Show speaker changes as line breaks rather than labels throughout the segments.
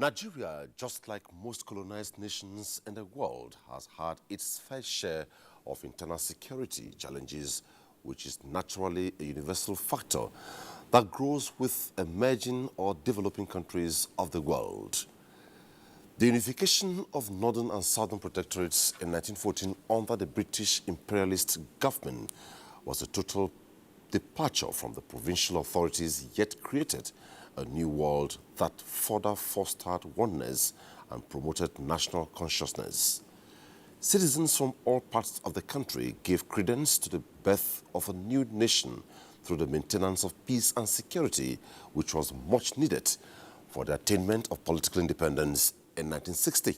Nigeria, just like most colonized nations in the world, has had its fair share of internal security challenges, which is naturally a universal factor that grows with emerging or developing countries of the world. The unification of northern and southern protectorates in 1914 under the British imperialist government was a total departure from the provincial authorities, yet created a new world that further fostered oneness and promoted national consciousness. Citizens from all parts of the country gave credence to the birth of a new nation through the maintenance of peace and security, which was much needed for the attainment of political independence in 1960.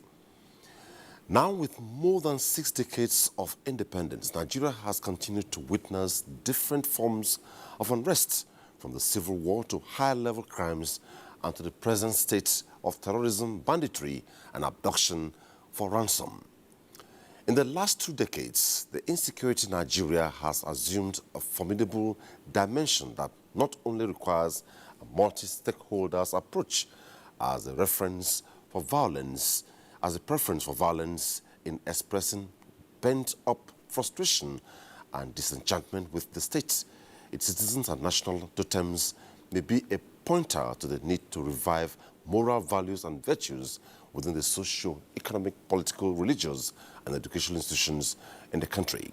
Now, with more than 6 decades of independence, Nigeria has continued to witness different forms of unrest, from the civil war to high-level crimes and to the present state of terrorism, banditry, and abduction for ransom. In the last 2 decades, the insecurity in Nigeria has assumed a formidable dimension that not only requires a multi-stakeholders approach as a preference for violence in expressing pent-up frustration and disenchantment with the state, its citizens and national totems may be a pointer to the need to revive moral values and virtues within the socio-economic, political, religious, and educational institutions in the country.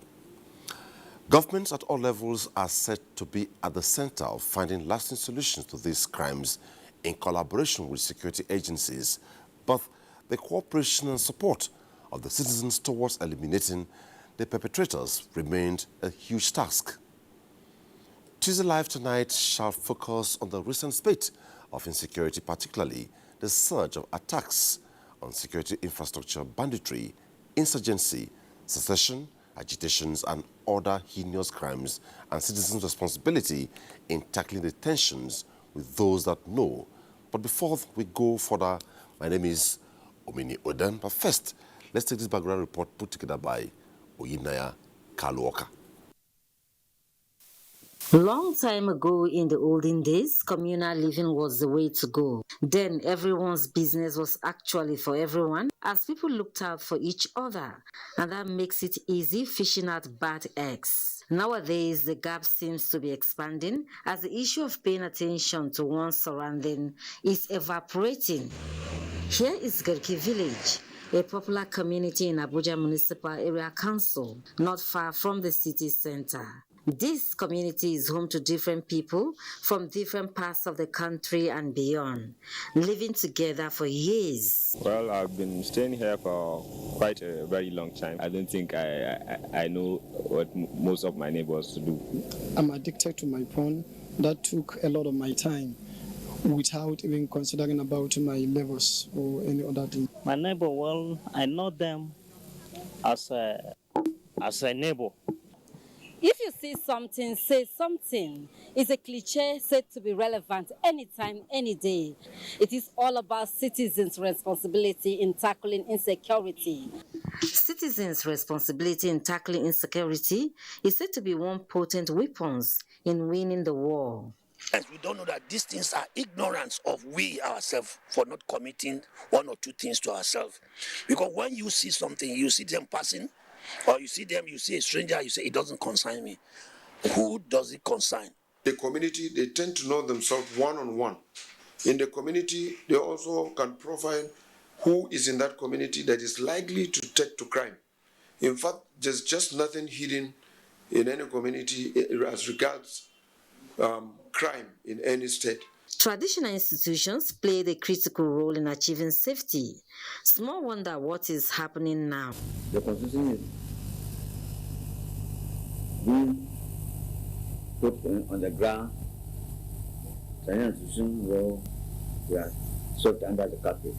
Governments at all levels are said to be at the center of finding lasting solutions to these crimes in collaboration with security agencies, but the cooperation and support of the citizens towards eliminating the perpetrators remained a huge task. Tuesday Live tonight shall focus on the recent spate of insecurity, particularly the surge of attacks on security infrastructure, banditry, insurgency, secession, agitations, and other heinous crimes, and citizens' responsibility in tackling the tensions with those that know. But before we go further, my name is Omini Oden. But first, let's take this background report put together by Oyinaya Kaluoka.
Long time ago in the olden days, communal living was the way to go. Then everyone's business was actually for everyone as people looked out for each other, and that makes it easy fishing out bad eggs. Nowadays, the gap seems to be expanding as the issue of paying attention to one's surrounding is evaporating. Here is Garki Village, a popular community in Abuja Municipal Area Council, not far from the city center. This community is home to different people from different parts of the country and beyond, living together for years.
Well, I've been staying here for quite a very long time. I don't think I know what most of my neighbors do.
I'm addicted to my phone. That took a lot of my time without even considering about my neighbors or any other thing.
My neighbor, well, I know them as a neighbor.
If you see something, say something. It's a cliche said to be relevant anytime, any day. It is all about citizens' responsibility in tackling insecurity.
Citizens' responsibility in tackling insecurity is said to be one potent weapon in winning the war.
And we don't know that these things are ignorance of we ourselves for not committing one or two things to ourselves. Because when you see something, you see them passing, or you see a stranger, you say, it doesn't concern me. Who does it concern?
The community, they tend to know themselves one-on-one. In the community, they also can profile who is in that community that is likely to take to crime. In fact, there's just nothing hidden in any community as regards crime in any state.
Traditional institutions played a critical role in achieving safety. Small wonder what is happening now.
The constitution is being put on the ground. Traditional institutions will be swept under the carpet.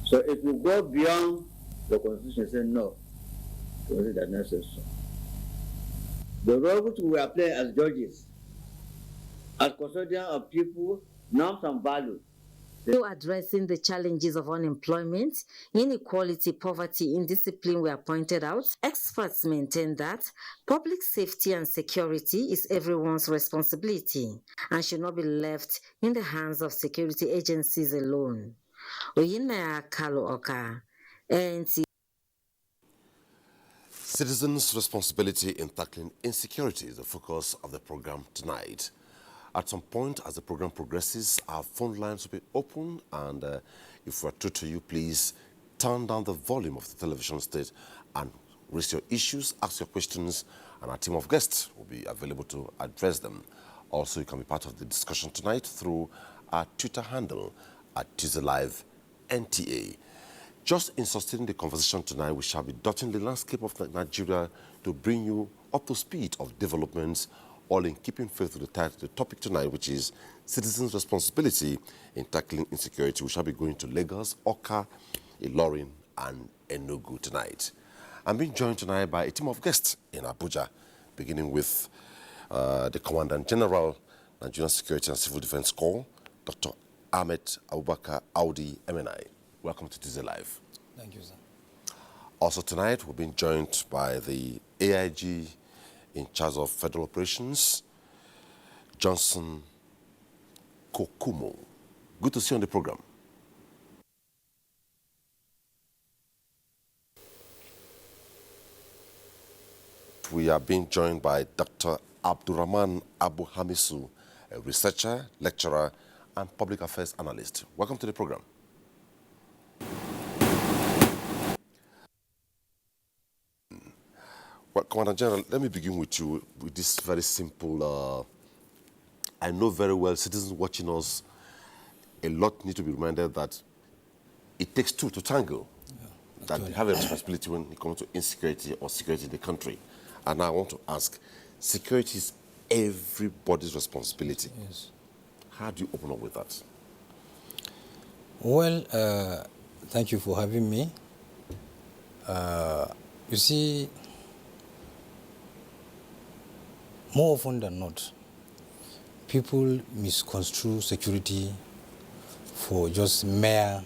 So if you go beyond the constitution, say no, it does not say so. The role which we are playing as judges, as custodians of people, norms and values.
Through addressing the challenges of unemployment, inequality, poverty, indiscipline were pointed out, experts maintain that public safety and security is everyone's responsibility and should not be left in the hands of security agencies alone. Oyina Kalo Oka, NTA.
Citizens' responsibility in tackling insecurity is the focus of the program tonight. At some point, as the program progresses, our phone lines will be open, and if we're true to you, please turn down the volume of the television set and raise your issues, ask your questions, and our team of guests will be available to address them. Also, you can be part of the discussion tonight through our Twitter handle at Tuesday Live NTA. Just in sustaining the conversation tonight, we shall be dotting the landscape of Nigeria to bring you up to speed of developments, all in keeping faith with the topic tonight, which is citizens' responsibility in tackling insecurity. We shall be going to Lagos, Oka, Ilorin, and Enugu tonight. I'm being joined tonight by a team of guests in Abuja, beginning with the Commandant General, Nigerian Security and Civil Defense Corps, Dr. Ahmed Abubakar Audi, MNI. Welcome to Tuesday Live.
Thank you, sir.
Also tonight, we're being joined by the AIG in charge of federal operations, Johnson Kokumo. Good to see you on the program. We are being joined by Dr. Abdurrahman Abu Hamisu, a researcher, lecturer, and public affairs analyst. Welcome to the program. Well, Commander General, let me begin with you with this very simple. I know very well citizens watching us, a lot need to be reminded that it takes two to tango. Yeah, that they have a responsibility when it comes to insecurity or security in the country. And I want to ask, security is everybody's responsibility.
Yes.
How do you open up with that?
Well, thank you for having me. You see, more often than not, people misconstrue security for just mere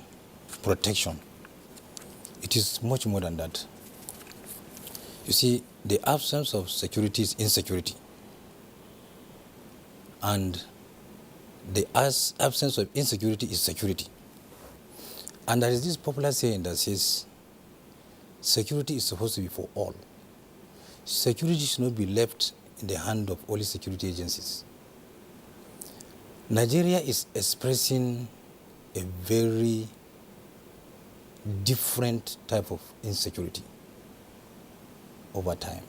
protection. It is much more than that. You see, the absence of security is insecurity. And the absence of insecurity is security. And there is this popular saying that says, security is supposed to be for all. Security should not be left in the hand of only security agencies. Nigeria is expressing a very different type of insecurity over time.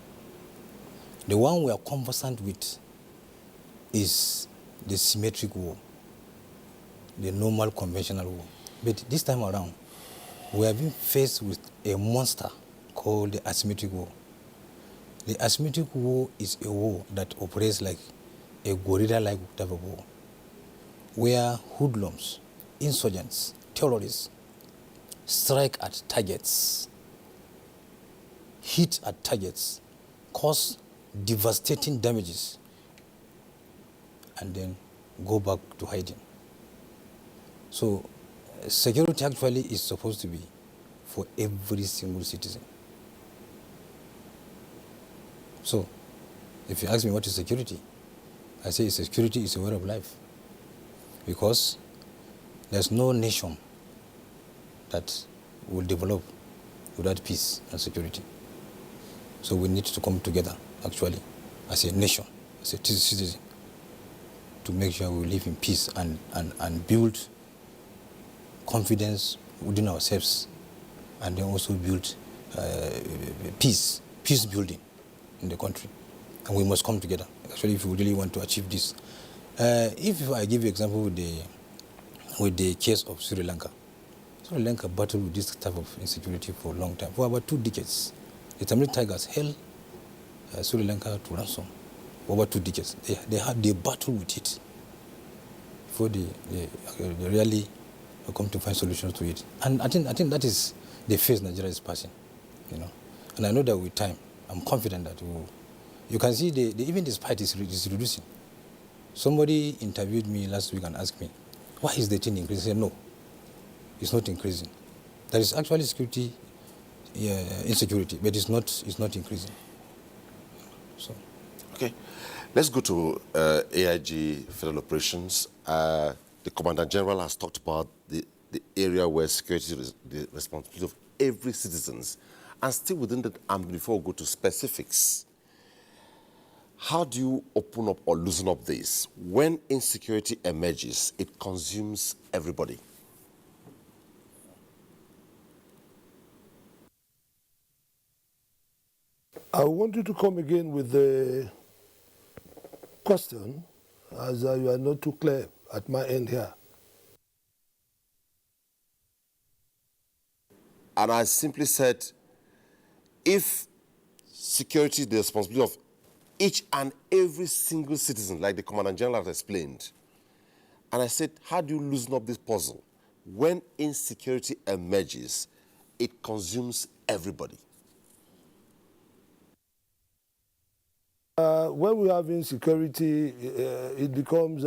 The one we are conversant with is the symmetric war, the normal conventional war. But this time around, we have been faced with a monster called the asymmetric war. The asymmetric war is a war that operates like a guerrilla-like type of war, where hoodlums, insurgents, terrorists strike at targets, hit at targets, cause devastating damages, and then go back to hiding. So security actually is supposed to be for every single citizen. So, if you ask me what is security, I say security is a way of life. Because there's no nation that will develop without peace and security. So we need to come together, actually, as a nation, as a citizen, to make sure we live in peace and build confidence within ourselves, and then also build peace building in the country. And we must come together, actually, if we really want to achieve this. If I give you an example with the case of Sri Lanka. Sri Lanka battled with this type of insecurity for a long time, for about 2 decades. The Tamil Tigers held Sri Lanka to ransom for over 2 decades. They battled with it before they really come to find solutions to it. And I think that is the phase Nigeria is passing, you know. And I know that with time, I'm confident that you can see even the spite is reducing. Somebody interviewed me last week and asked me, why is the thing increasing? I said, no, it's not increasing. There is actually security, insecurity, but it's not increasing. So,
okay, let's go to AIG Federal Operations. The Commandant General has talked about the the area where security is the responsibility of every citizen, and still within that ambit, before we go to specifics, how do you open up or loosen up this? When insecurity emerges, it consumes everybody.
I want you to come again with the question, as you are not too clear at my end here.
And I simply said, if security is the responsibility of each and every single citizen, like the Commandant General has explained, and I said, how do you loosen up this puzzle? When insecurity emerges, it consumes everybody.
When we have insecurity, it becomes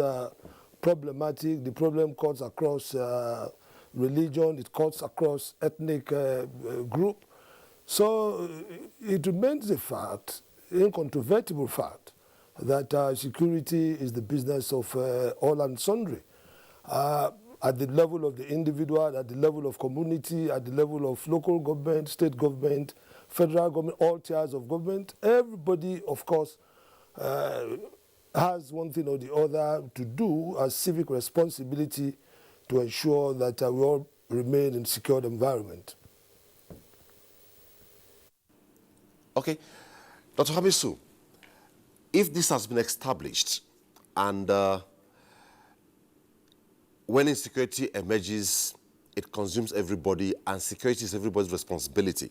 problematic. The problem cuts across religion, it cuts across ethnic group. So it remains a fact, incontrovertible fact, that security is the business of all and sundry. At the level of the individual, at the level of community, at the level of local government, state government, federal government, all tiers of government, everybody, of course, has one thing or the other to do as civic responsibility to ensure that we all remain in a secured environment.
Okay. Dr. Hamisu, if this has been established and when insecurity emerges, it consumes everybody and security is everybody's responsibility.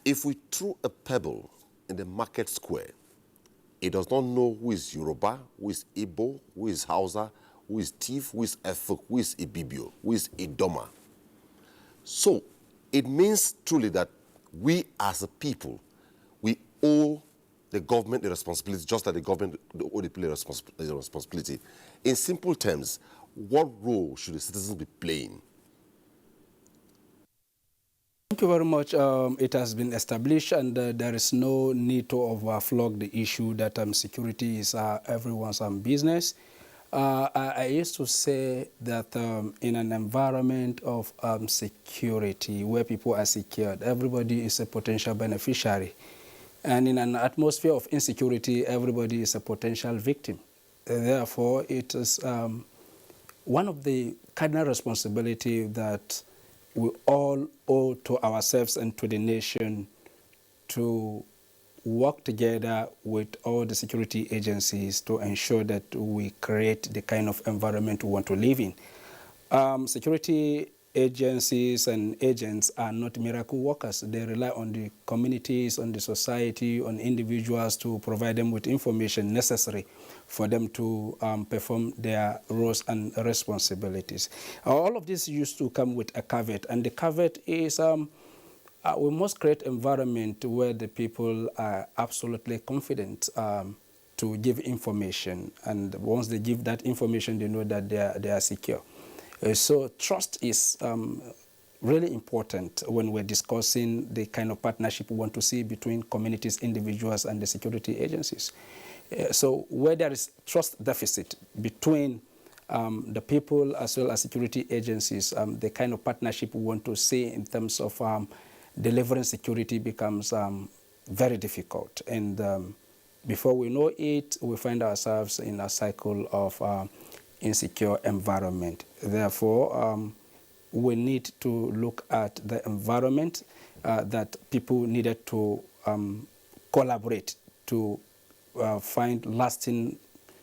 If we throw a pebble in the market square, it does not know who is Yoruba, who is Igbo, who is Hausa, who is Tiv, who is Efuk, who is Ibibio, who is Idoma. So it means truly that we as a people, we owe the government the responsibility, just like the government owe the people the responsibility. In simple terms, what role should the citizens be playing?
Thank you very much. It has been established, and there is no need to overflog the issue that security is everyone's business. I used to say that in an environment of security, where people are secured, everybody is a potential beneficiary. And in an atmosphere of insecurity, everybody is a potential victim. Therefore, it is one of the cardinal responsibilities that we all owe to ourselves and to the nation to work together with all the security agencies to ensure that we create the kind of environment we want to live in. Security agencies and agents are not miracle workers. They rely on the communities, on the society, on individuals to provide them with information necessary for them to perform their roles and responsibilities. All of this used to come with a caveat, and the caveat is we must create an environment where the people are absolutely confident to give information, and once they give that information, they know that they are secure. So trust is really important when we're discussing the kind of partnership we want to see between communities, individuals, and the security agencies. So where there is trust deficit between the people as well as security agencies, the kind of partnership we want to see in terms of delivering security becomes very difficult. And before we know it, we find ourselves in a cycle of insecure environment. Therefore, we need to look at the environment that people needed to collaborate to find lasting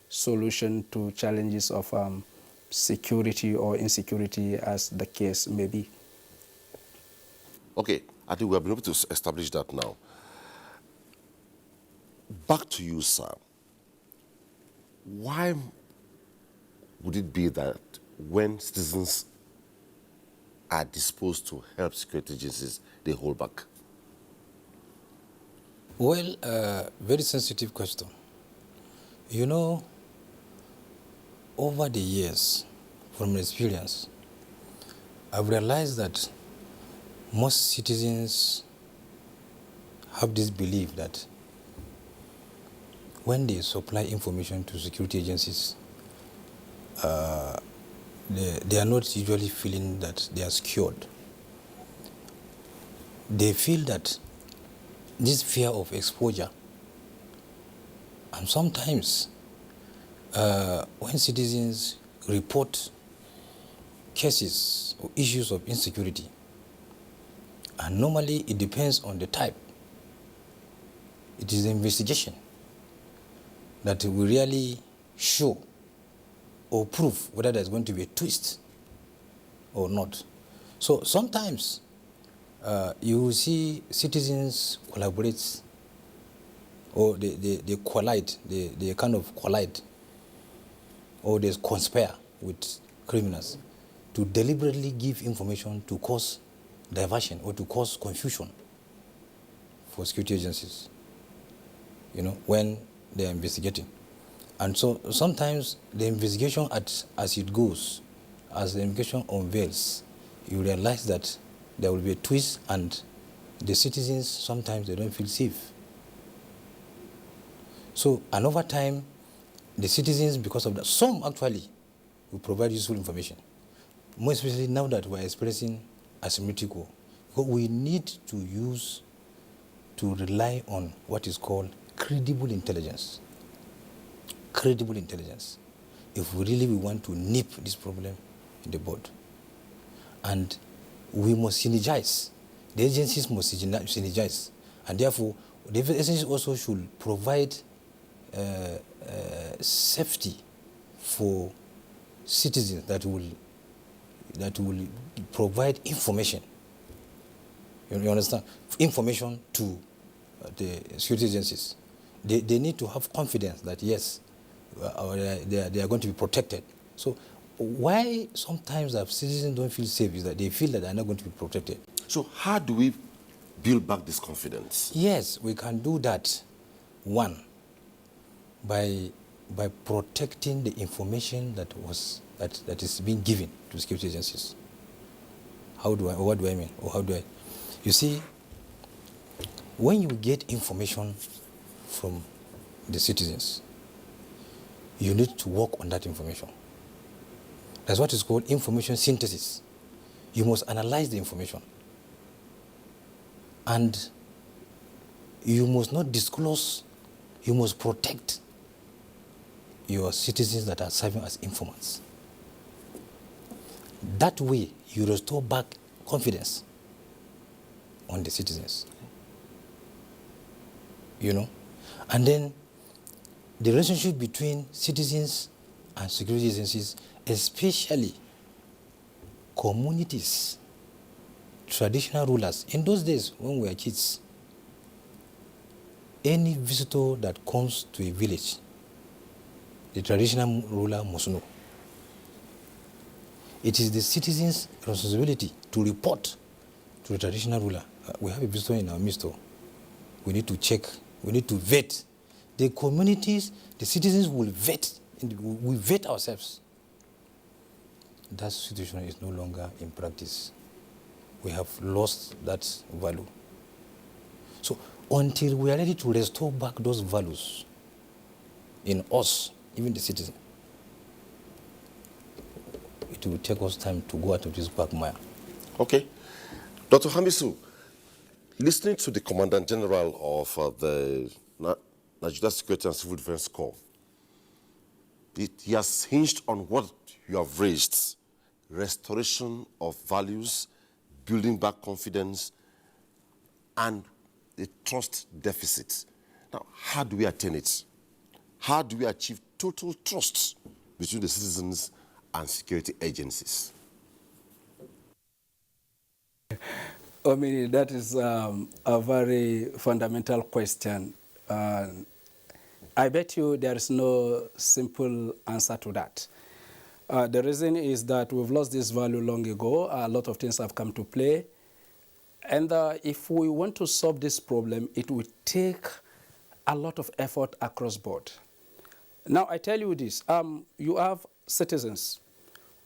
solution to challenges of security or insecurity, as the case may be.
Okay, I think we have been able to establish that now. Back to you, sir. Why would it be that when citizens are disposed to help security agencies, they hold back?
Well, very sensitive question. You know, over the years, from experience, I've realized that most citizens have this belief that when they supply information to security agencies, they are not usually feeling that they are secured. They feel that this fear of exposure, and sometimes when citizens report cases or issues of insecurity, and normally it depends on the type. It is the investigation that will really show or prove whether there's going to be a twist or not. So sometimes you will see citizens collaborate, or they collide, they kind of collide, or they conspire with criminals to deliberately give information to cause diversion or to cause confusion for security agencies, when they are investigating. And so sometimes the investigation as it goes, as the investigation unveils, you realize that there will be a twist, and the citizens, sometimes they don't feel safe. So, and over time, the citizens, because of that, some actually will provide useful information. More especially now that we're experiencing asymmetric war. Because we need to rely on what is called credible intelligence. Credible intelligence. If we really want to nip this problem in the bud. And we must synergize. The agencies must synergize. And therefore, the agencies also should provide safety for citizens that will provide information. You understand? Information to the security agencies. They need to have confidence that yes, they are going to be protected. So why sometimes our citizens don't feel safe is that they feel that they are not going to be protected.
So how do we build back this confidence?
Yes, we can do that. One, by protecting the information that is being given to security agencies. What do I mean? Or how do I? You see, when you get information from the citizens, you need to work on that information. That's what is called information synthesis. You must analyze the information. And you must not disclose, you must protect your citizens that are serving as informants. That way, you restore back confidence on the citizens. And then the relationship between citizens and security agencies, especially communities, traditional rulers. In those days, when we were kids, any visitor that comes to a village, the traditional ruler must know. It is the citizens' responsibility to report to the traditional ruler. We have a visitor in our midst. We need to check. We need to vet. The communities, the citizens will vet. We vet ourselves. That situation is no longer in practice. We have lost that value. So until we are ready to restore back those values in us, even the citizen, it will take us time to go out of this quagmire.
Okay. Dr. Hamisu, listening to the Commandant General of the Nigerian Security and Civil Defense Corps, he has hinged on what you have raised: restoration of values, building back confidence, and the trust deficit. Now, how do we attain it? How do we achieve total trust between the citizens and security agencies?
I mean, that is a very fundamental question. I bet you there is no simple answer to that. The reason is that we've lost this value long ago. A lot of things have come to play. And if we want to solve this problem, it will take a lot of effort across board. Now, I tell you this. You have citizens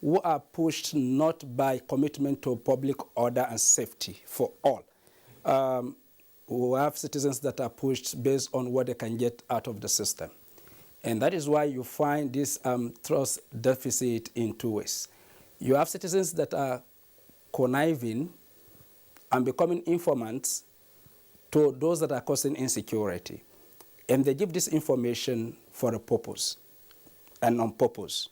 who are pushed not by commitment to public order and safety for all. We have citizens that are pushed based on what they can get out of the system. And that is why you find this trust deficit in two ways. You have citizens that are conniving and becoming informants to those that are causing insecurity. And they give this information for a purpose and on purpose.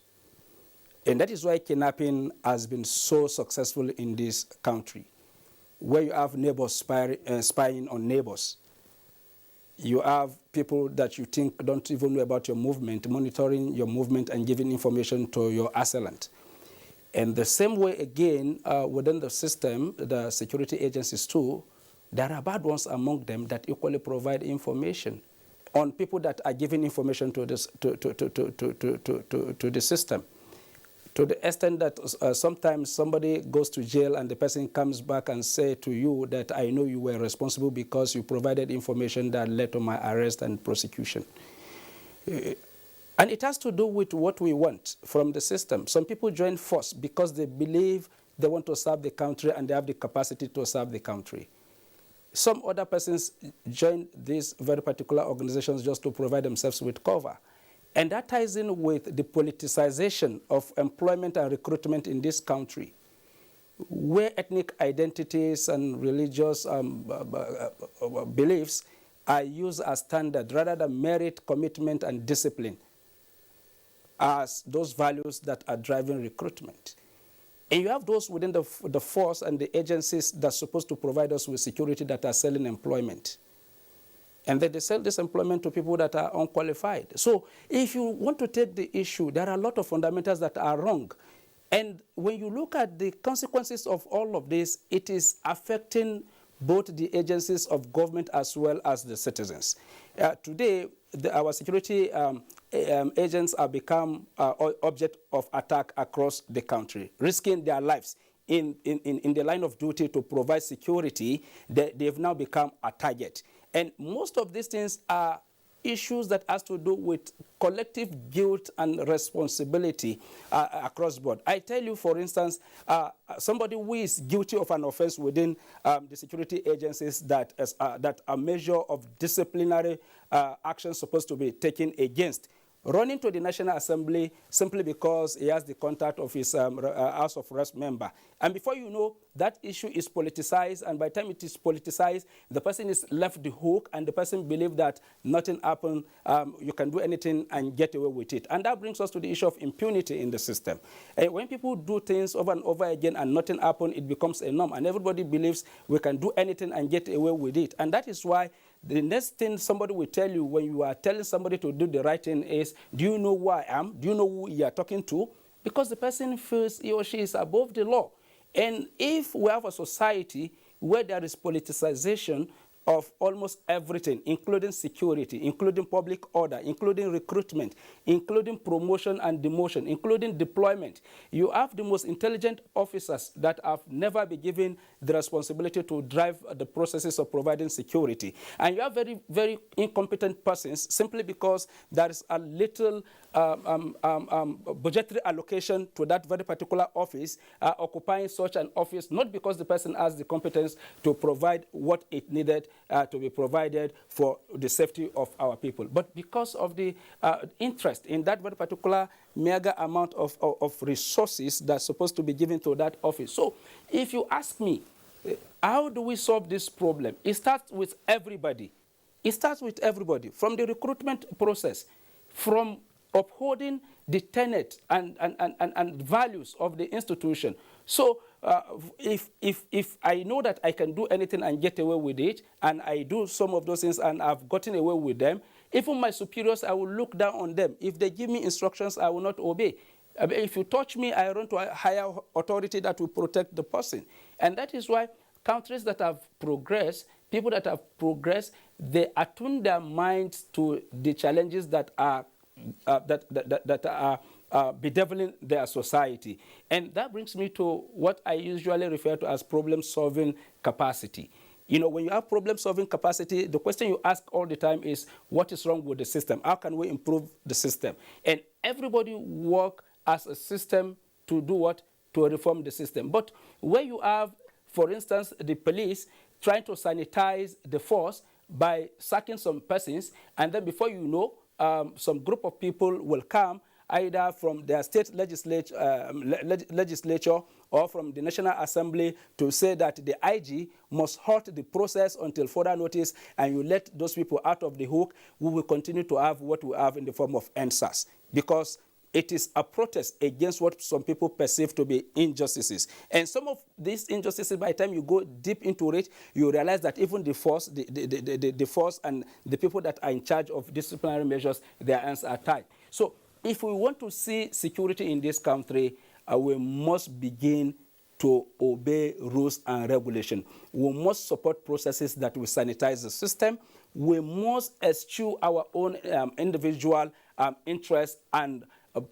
And that is why kidnapping has been so successful in this country, where you have neighbors spying on neighbors. You have people that you think don't even know about your movement, monitoring your movement and giving information to your assailant. And the same way again, within the system, the security agencies too, there are bad ones among them that equally provide information on people that are giving information to this to the system. To the extent that sometimes somebody goes to jail and the person comes back and say to you that I know you were responsible because you provided information that led to my arrest and prosecution. And it has to do with what we want from the system. Some people join force because they believe they want to serve the country and they have the capacity to serve the country. Some other persons join these very particular organizations just to provide themselves with cover. And that ties in with the politicization of employment and recruitment in this country, where ethnic identities and religious beliefs are used as standard rather than merit, commitment, and discipline as those values that are driving recruitment. And you have those within the force and the agencies that are supposed to provide us with security that are selling employment. And then they sell this employment to people that are unqualified. So if you want to take the issue, there are a lot of fundamentals that are wrong. And when you look at the consequences of all of this, it is affecting both the agencies of government as well as the citizens. Today, our security agents have become object of attack across the country, risking their lives in the line of duty to provide security. They've now become a target. And most of these things are issues that has to do with collective guilt and responsibility across board. I tell you, for instance, somebody who is guilty of an offense within the security agencies that a measure of disciplinary action supposed to be taken against, running to the National Assembly simply because he has the contact of his House of Reps member. And before you know, that issue is politicized, and by the time it is politicized, the person is left the hook, and the person believes that nothing happened, you can do anything and get away with it. And that brings us to the issue of impunity in the system. And when people do things over and over again and nothing happens, it becomes a norm, and everybody believes we can do anything and get away with it. And that is why the next thing somebody will tell you when you are telling somebody to do the right thing is, do you know who I am? Do you know who you are talking to? Because the person feels he or she is above the law. And if we have a society where there is politicization of almost everything, including security, including public order, including recruitment, including promotion and demotion, including deployment, you have the most intelligent officers that have never been given the responsibility to drive the processes of providing security. And you have very, very incompetent persons simply because there is a little budgetary allocation to that very particular office, occupying such an office, not because the person has the competence to provide what it needed to be provided for the safety of our people, but because of the interest in that very particular mega amount of resources that's supposed to be given to that office. So if you ask me, how do we solve this problem? It starts with everybody. It starts with everybody, from the recruitment process, from upholding the tenet and values of the institution. So if I know that I can do anything and get away with it, and I do some of those things and I've gotten away with them, even my superiors, I will look down on them. If they give me instructions, I will not obey. If you touch me, I run to a higher authority that will protect the person. And that is why countries that have progressed, people that have progressed, they attune their minds to the challenges that are bedeviling their society. And that brings me to what I usually refer to as problem-solving capacity. You know, when you have problem-solving capacity, the question you ask all the time is, what is wrong with the system? How can we improve the system? And everybody work as a system to do what? To reform the system. But where you have, for instance, the police trying to sanitize the force by sacking some persons, and then before you know, some group of people will come either from their state legislature or from the National Assembly to say that the IG must halt the process until further notice, and you let those people out of the hook, we will continue to have what we have in the form of NSAS, because it is a protest against what some people perceive to be injustices. And some of these injustices, by the time you go deep into it, you realize that even the force, the force and the people that are in charge of disciplinary measures, their hands are tied. So if we want to see security in this country, we must begin to obey rules and regulation. We must support processes that will sanitize the system. We must eschew our own individual interests and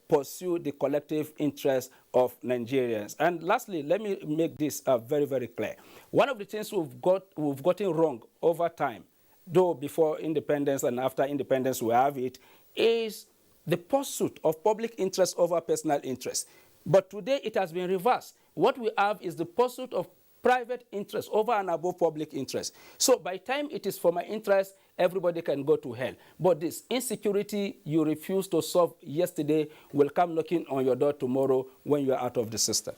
pursue the collective interests of Nigerians. And lastly, let me make this very, very clear. One of the things we've gotten wrong over time, though before independence and after independence we have it, is the pursuit of public interest over personal interest. But today it has been reversed. What we have is the pursuit of private interest over and above public interest. So by the time it is for my interest, everybody can go to hell. But this insecurity you refuse to solve yesterday will come knocking on your door tomorrow when you are out of the system.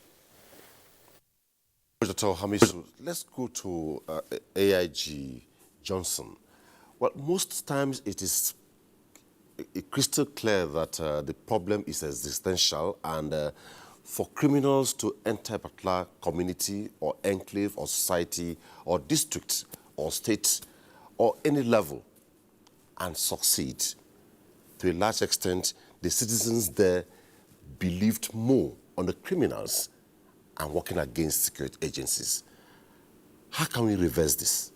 Dr. Hamisu, let's go to AIG Johnson. Well, most times it is crystal clear that the problem is existential, and for criminals to enter a particular community or enclave or society or district or state or any level and succeed, to a large extent, the citizens there believed more on the criminals and working against security agencies. How can we reverse this?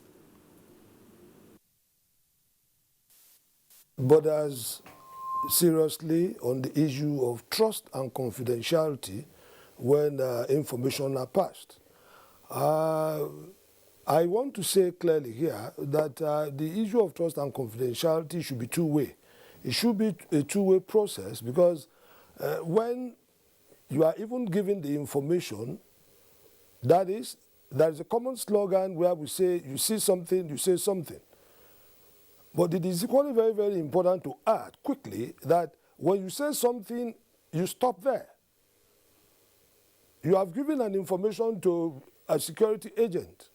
But as seriously on the issue of trust and confidentiality when information are passed. I want to say clearly here that the issue of trust and confidentiality should be two-way. It should be a two-way process, because when you are even giving the information, that is, there is a common slogan where we say, you see something, you say something. But it is equally very, very important to add quickly that when you say something, you stop there. You have given an information to a security agent.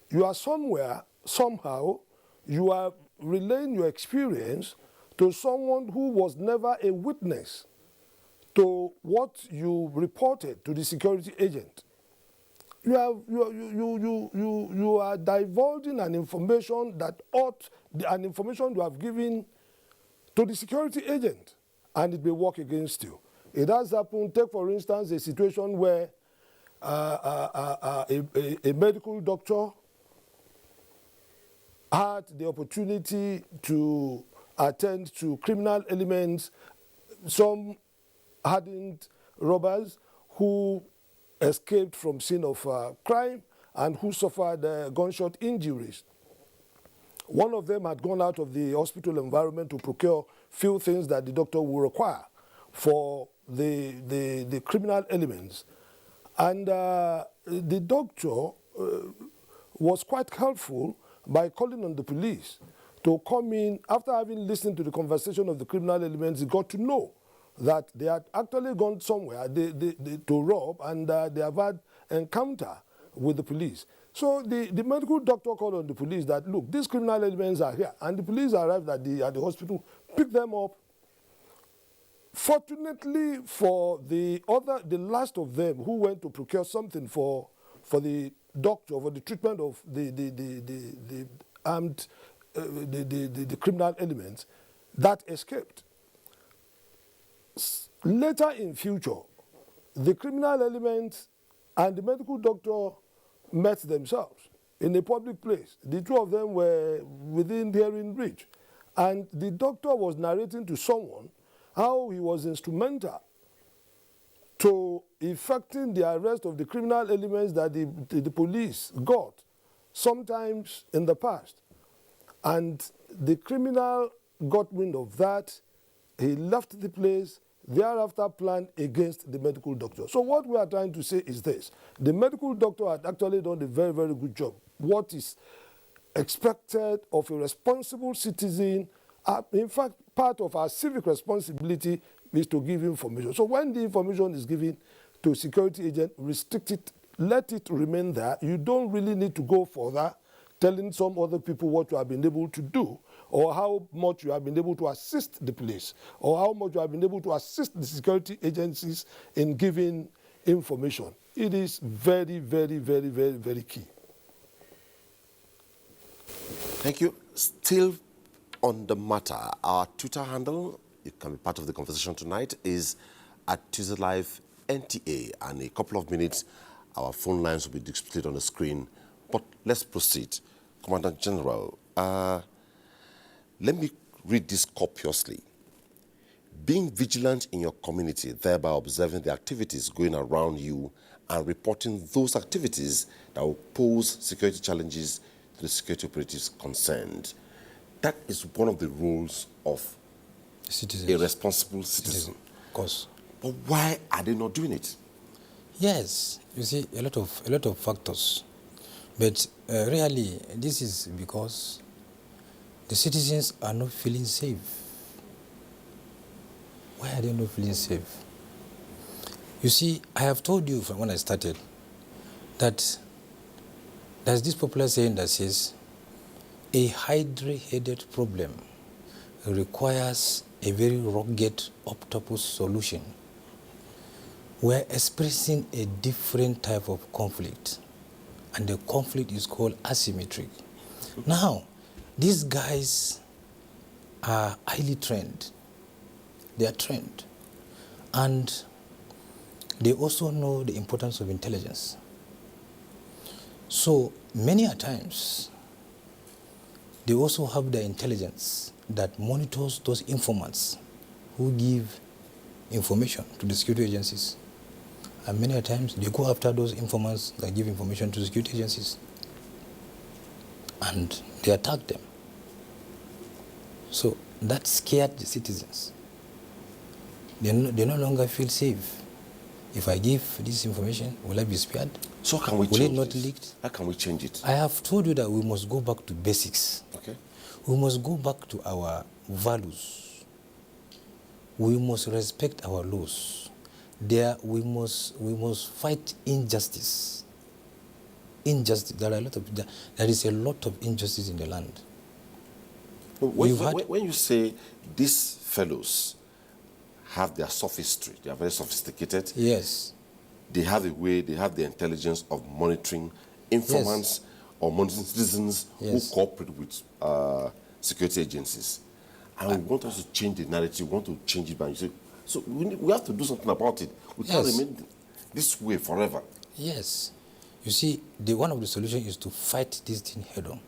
You are somewhere, somehow, you are relaying your experience to someone who was never a witness to what you reported to the security agent. You are divulging an information that an information you have given to the security agent, and it may work against you. It has happened. Take, for instance, a situation where a medical doctor had the opportunity to attend to criminal elements, some hardened robbers who escaped from scene of crime and who suffered gunshot injuries. One of them had gone out of the hospital environment to procure few things that the doctor will require for the criminal elements. And the doctor was quite helpful by calling on the police to come in. After having listened to the conversation of the criminal elements, he got to know that they had actually gone somewhere to rob, and they have had encounter with the police. So the medical doctor called on the police that, look, these criminal elements are here. And the police arrived at the hospital, picked them up. Fortunately for the last of them who went to procure something for the doctor, for the treatment of the armed, the criminal elements, that escaped. Later in future, the criminal elements and the medical doctor met themselves in a public place. The two of them were within hearing reach. And the doctor was narrating to someone how he was instrumental to effecting the arrest of the criminal elements that the police got sometimes in the past. And the criminal got wind of that. He left the place, thereafter planned against the medical doctor. So what we are trying to say is this. The medical doctor had actually done a very, very good job. What is expected of a responsible citizen, in fact, part of our civic responsibility is to give information. So when the information is given to a security agent, restrict it, let it remain there. You don't really need to go further, telling some other people what you have been able to do, or how much you have been able to assist the police, or how much you have been able to assist the security agencies in giving information. It is very, very, very, very, very key.
Thank you. Still on the matter, our Twitter handle, you can be part of the conversation tonight, is at Tuesday Live NTA. And in a couple of minutes, our phone lines will be displayed on the screen. But let's proceed. Commandant General, let me read this copiously. Being vigilant in your community, thereby observing the activities going around you and reporting those activities that will pose security challenges to the security operatives concerned. That is one of the roles of a responsible citizen.
Of course.
But why are they not doing it?
Yes, you see, a lot of factors. But really, this is because the citizens are not feeling safe. Why are they not feeling safe? You see, I have told you from when I started that there's this popular saying that says, a hydra-headed problem requires a very rugged octopus solution. We're experiencing a different type of conflict, and the conflict is called asymmetric. Now, these guys are highly trained. They are trained. And they also know the importance of intelligence. So many a times, they also have the intelligence that monitors those informants who give information to the security agencies. And many a times, they go after those informants that give information to the security agencies. And they attack them. So that scared the citizens. They no longer feel safe. If I give this information, will I be spared?
So can we
will
change
it not
this?
leaked?
How can we change it?
I have told you that we must go back to basics.
Okay.
We must go back to our values. We must respect our laws. We must fight injustice. Injustice. There is a lot of injustice in the land.
When you say these fellows have their sophistry, they are very sophisticated.
Yes.
They have a way, they have the intelligence of monitoring informants or monitoring citizens who cooperate with security agencies. And we want us to change the narrative, we want to change it by you say, so we have to do something about it. We can't remain this way forever.
Yes. You see, one of the solutions is to fight this thing head on.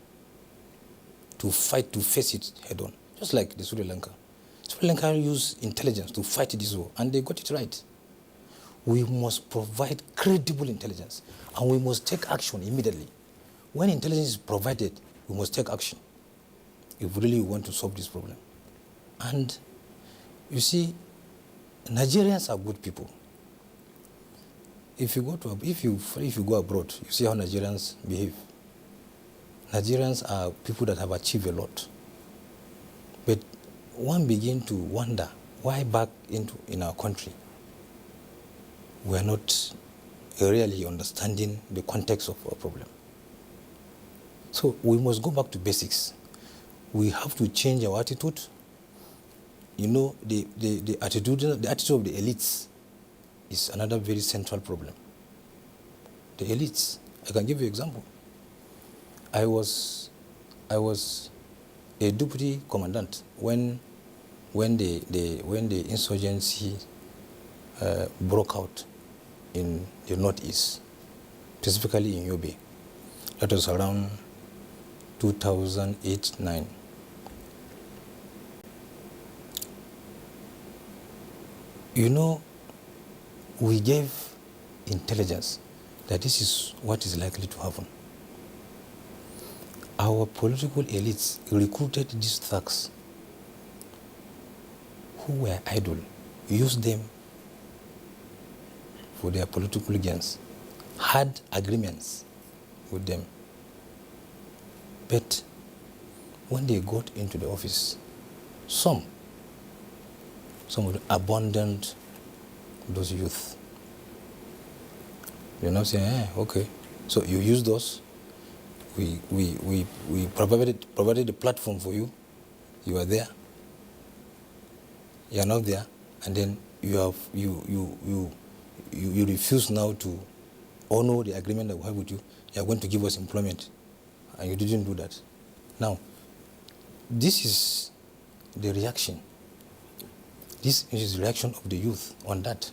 To face it head on. Just like the Sri Lanka. Sri Lanka used intelligence to fight this war, and they got it right. We must provide credible intelligence, and we must take action immediately. When intelligence is provided, we must take action if we really want to solve this problem. And you see, Nigerians are good people. If you go abroad, you see how Nigerians behave. Nigerians are people that have achieved a lot. But one begin to wonder why back in our country we are not really understanding the context of our problem. So we must go back to basics. We have to change our attitude. You know, the attitude of the elites is another very central problem. The elites. I can give you an example. I was a deputy commandant when the insurgency broke out in the northeast, specifically in Yobe. That was around 2008-9. You know, we gave intelligence that this is what is likely to happen. Our political elites recruited these thugs who were idle, used them for their political gains, had agreements with them. But when they got into the office, some some of the abandoned those youth. You're now saying, okay, so you use those. We provided the platform for you. You are there. You are not there, and then you refuse now to honor the agreement that we have with you. You are going to give us employment, and you didn't do that. Now, this is the reaction. This is the reaction of the youth on that.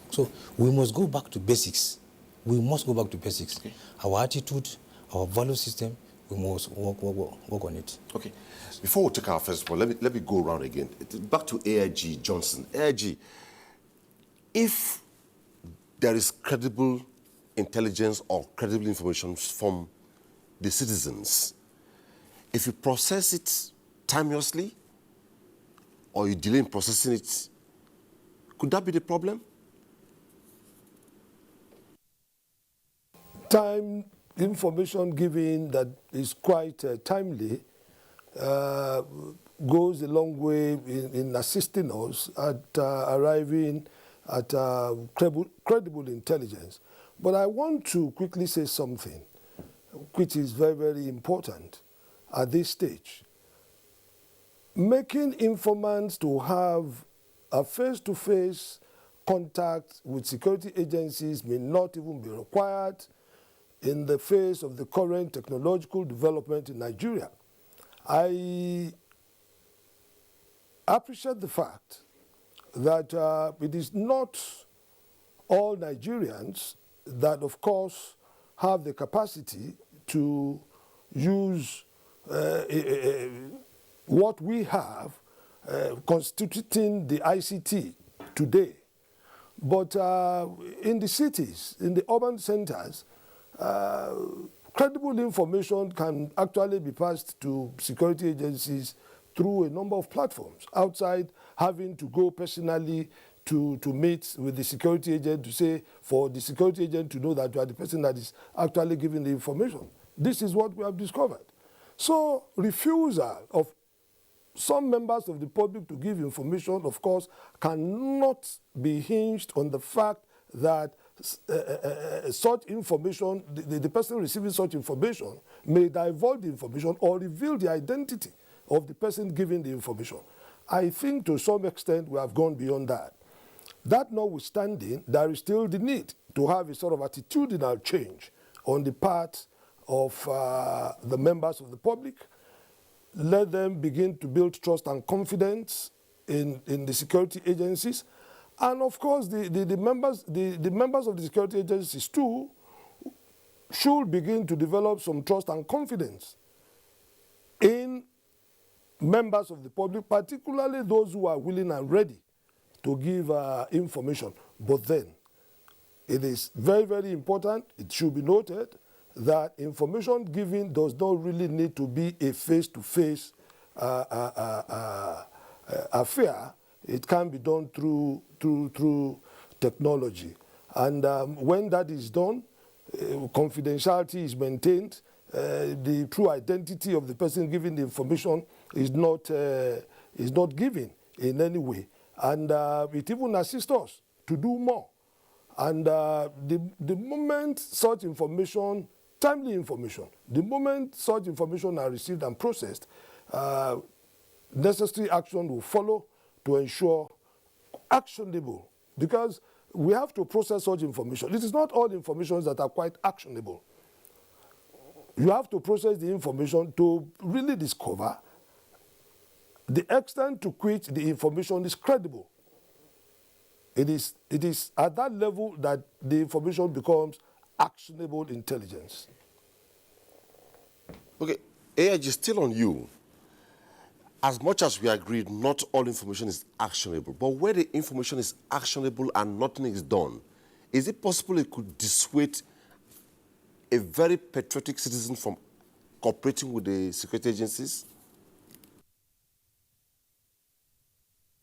So we must go back to basics. We must go back to basics. Okay. Our attitude, our value system, we must work on it.
Okay. Before we take our first one, let me go around again. Back to AIG Johnson. AIG, if there is credible intelligence or credible information from the citizens, if you process it timelessly or you delay in processing it, could that be the problem?
Time information given that is quite timely goes a long way in assisting us at arriving at credible intelligence. But I want to quickly say something which is very, very important at this stage. Making informants to have a face-to-face contact with security agencies may not even be required in the face of the current technological development in Nigeria. I appreciate the fact that it is not all Nigerians that, of course, have the capacity to use what we have constituting the ICT today. But in the cities, in the urban centers, credible information can actually be passed to security agencies through a number of platforms, outside having to go personally to meet with the security agent to say, for the security agent to know that you are the person that is actually giving the information. This is what we have discovered. So refusal of some members of the public to give information, of course, cannot be hinged on the fact that such information, the person receiving such information may divulge the information or reveal the identity of the person giving the information. I think to some extent we have gone beyond that. That notwithstanding, there is still the need to have a sort of attitudinal change on the part of the members of the public. Let them begin to build trust and confidence in the security agencies. And of course, the members of the security agencies too should begin to develop some trust and confidence in members of the public, particularly those who are willing and ready to give information. But then, it is very, very important, it should be noted, that information given does not really need to be a face-to-face affair. It can be done through technology. And when that is done, confidentiality is maintained, the true identity of the person giving the information is not given in any way. And it even assists us to do more. And the moment such information, timely information, the moment such information are received and processed, necessary action will follow to ensure actionable, because we have to process such information. It is not all information that are quite actionable. You have to process the information to really discover the extent to which the information is credible. It is at that level that the information becomes actionable intelligence.
Okay, AIG, still on you. As much as we agreed, not all information is actionable, but where the information is actionable and nothing is done, is it possible it could dissuade a very patriotic citizen from cooperating with the security agencies?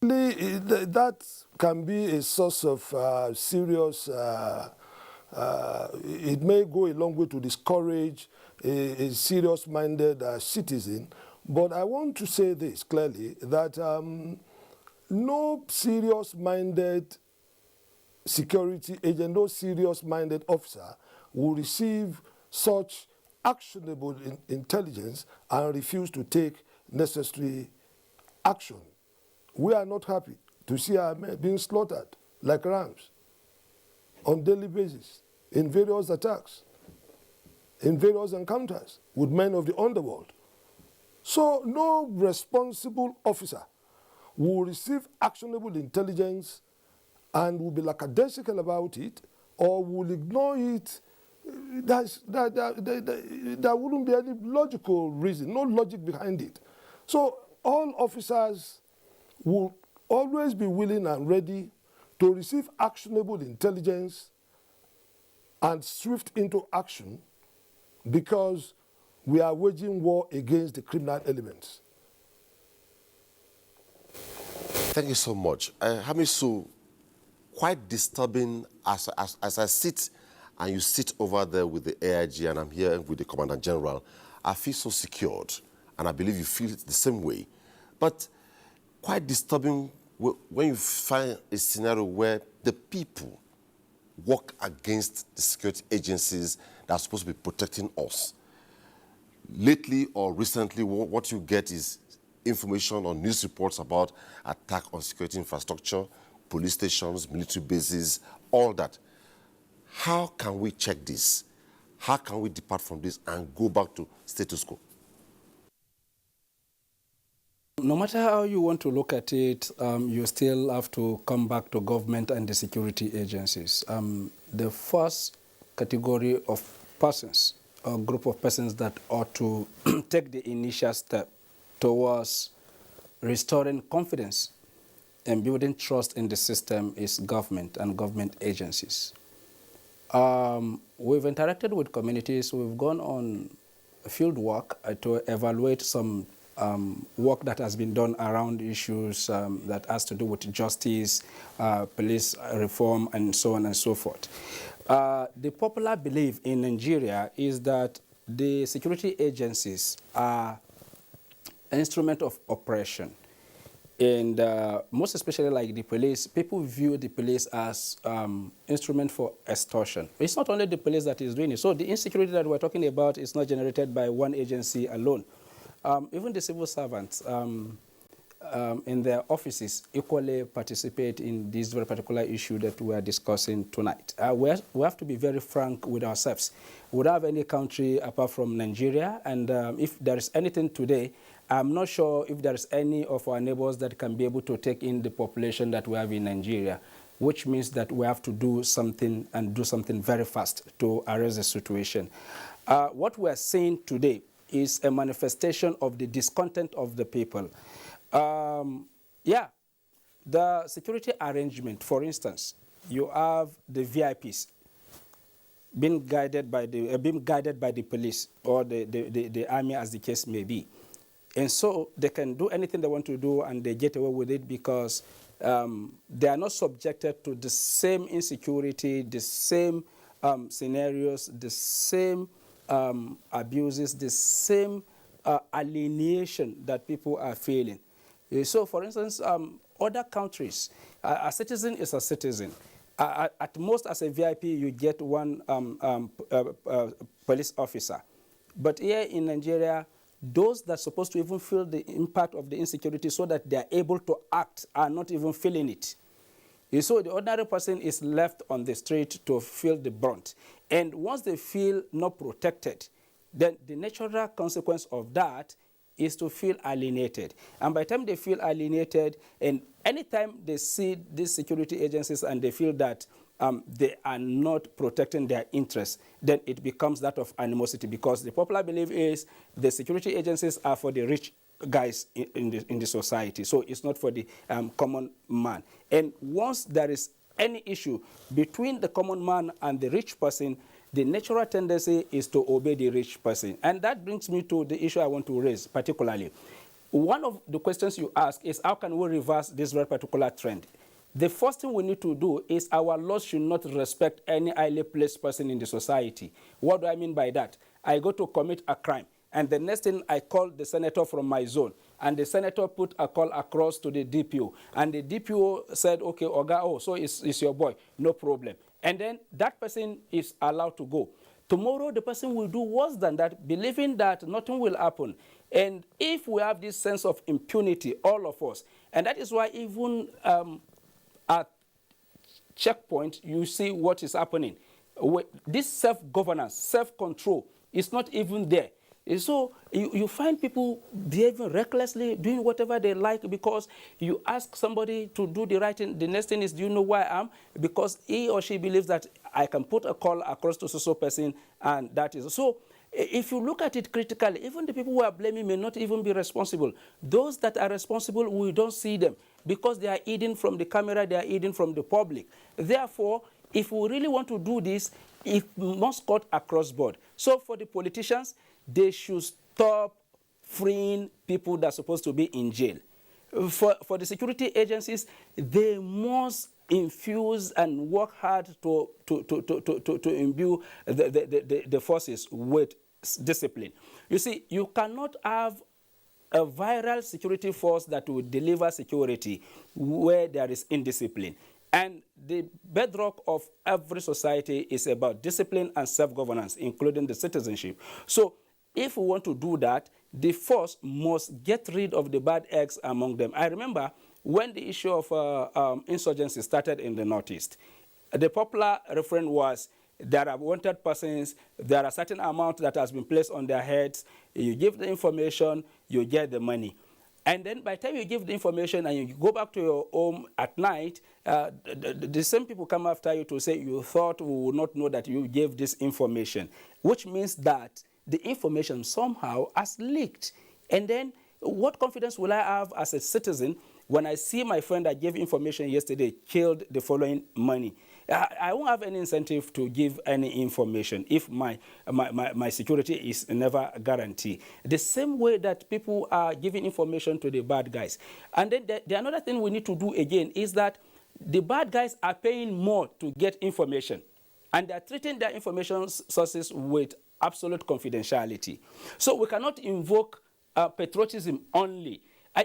That can be a source of serious, it may go a long way to discourage a serious-minded citizen. But I want to say this clearly, that no serious-minded security agent, no serious-minded officer will receive such actionable intelligence and refuse to take necessary action. We are not happy to see our men being slaughtered like rams on daily basis in various attacks, in various encounters with men of the underworld. So no responsible officer will receive actionable intelligence and will be lackadaisical about it or will ignore it. There wouldn't be any logical reason, no logic behind it. So all officers will always be willing and ready to receive actionable intelligence and swift into action because we are waging war against the criminal elements.
Thank you so much. Hamisu, quite disturbing as I sit and you sit over there with the AIG and I'm here with the Commandant General, I feel so secured and I believe you feel it the same way. But quite disturbing when you find a scenario where the people work against the security agencies that are supposed to be protecting us. Lately or recently, what you get is information on news reports about attack on security infrastructure, police stations, military bases, all that. How can we check this? How can we depart from this and go back to status quo?
No matter how you want to look at it, you still have to come back to government and the security agencies. The first category of persons, or group of persons that ought to take the initial step towards restoring confidence and building trust in the system is government and government agencies. We've interacted with communities. We've gone on field work to evaluate some work that has been done around issues that has to do with justice, police reform, and so on and so forth. The popular belief in Nigeria is that the security agencies are an instrument of oppression. And most especially like the police, people view the police as instrument for extortion. It's not only the police that is doing it. So the insecurity that we're talking about is not generated by one agency alone. Even the civil servants in their offices equally participate in this very particular issue that we are discussing tonight. We have to be very frank with ourselves. We don't have any country apart from Nigeria, and if there is anything today, I'm not sure if there is any of our neighbors that can be able to take in the population that we have in Nigeria, which means that we have to do something and do something very fast to arrest the situation. What we are seeing today is a manifestation of the discontent of the people. The security arrangement, for instance, you have the VIPs being guided by the police or the army, as the case may be. And so they can do anything they want to do and they get away with it because they are not subjected to the same insecurity, the same scenarios, the same abuses, the same alienation that people are feeling. So, for instance, other countries, a citizen is a citizen. At most, as a VIP, you get one police officer. But here in Nigeria, those that are supposed to even feel the impact of the insecurity so that they are able to act are not even feeling it. So the ordinary person is left on the street to feel the brunt. And once they feel not protected, then the natural consequence of that is to feel alienated. And by the time they feel alienated, and anytime they see these security agencies and they feel that they are not protecting their interests, then it becomes that of animosity, because the popular belief is the security agencies are for the rich guys in the society. So it's not for the common man. And once there is any issue between the common man and the rich person, the natural tendency is to obey the rich person. And that brings me to the issue I want to raise particularly. One of the questions you ask is, how can we reverse this very particular trend? The first thing we need to do is our laws should not respect any highly placed person in the society. What do I mean by that? I go to commit a crime. And the next thing, I called the senator from my zone. And the senator put a call across to the DPO. And the DPO said, okay, Oga, oh, so it's your boy, no problem. And then that person is allowed to go. Tomorrow, the person will do worse than that, believing that nothing will happen. And if we have this sense of impunity, all of us, and that is why even at checkpoint, you see what is happening. This self-governance, self-control is not even there. And so you find people behaving recklessly, doing whatever they like because you ask somebody to do the right thing. The next thing is, do you know where I am? Because he or she believes that I can put a call across to so person, and that is. So if you look at it critically, even the people who are blaming may not even be responsible. Those that are responsible, we don't see them because they are hidden from the camera, they are hidden from the public. Therefore, if we really want to do this, it must cut across board. So for the politicians, they should stop freeing people that are supposed to be in jail. For the security agencies, they must infuse and work hard to imbue the forces with discipline. You see, you cannot have a viral security force that will deliver security where there is indiscipline. And the bedrock of every society is about discipline and self-governance, including the citizenship. So if we want to do that, the force must get rid of the bad eggs among them. I remember when the issue of insurgency started in the Northeast, the popular refrain was, there are wanted persons, there are a certain amount that has been placed on their heads, you give the information, you get the money. And then by the time you give the information and you go back to your home at night, the same people come after you to say, you thought we would not know that you gave this information, which means that the information somehow has leaked. And then what confidence will I have as a citizen when I see my friend that gave information yesterday killed the following money? I won't have any incentive to give any information if my security is never guaranteed. The same way that people are giving information to the bad guys. And then the another thing we need to do again is that the bad guys are paying more to get information. And they're treating their information sources with absolute confidentiality. So we cannot invoke patriotism only.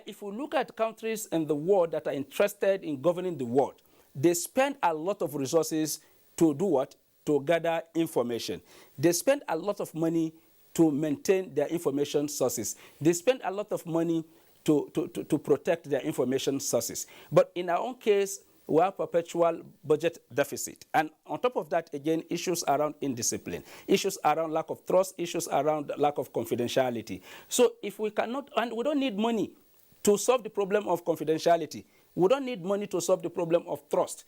If we look at countries in the world that are interested in governing the world, they spend a lot of resources to do what? To gather information. They spend a lot of money to maintain their information sources. They spend a lot of money to protect their information sources. But in our own case, we have perpetual budget deficit. And on top of that, again, issues around indiscipline, issues around lack of trust, issues around lack of confidentiality. So if we cannot, and we don't need money to solve the problem of confidentiality. We don't need money to solve the problem of trust.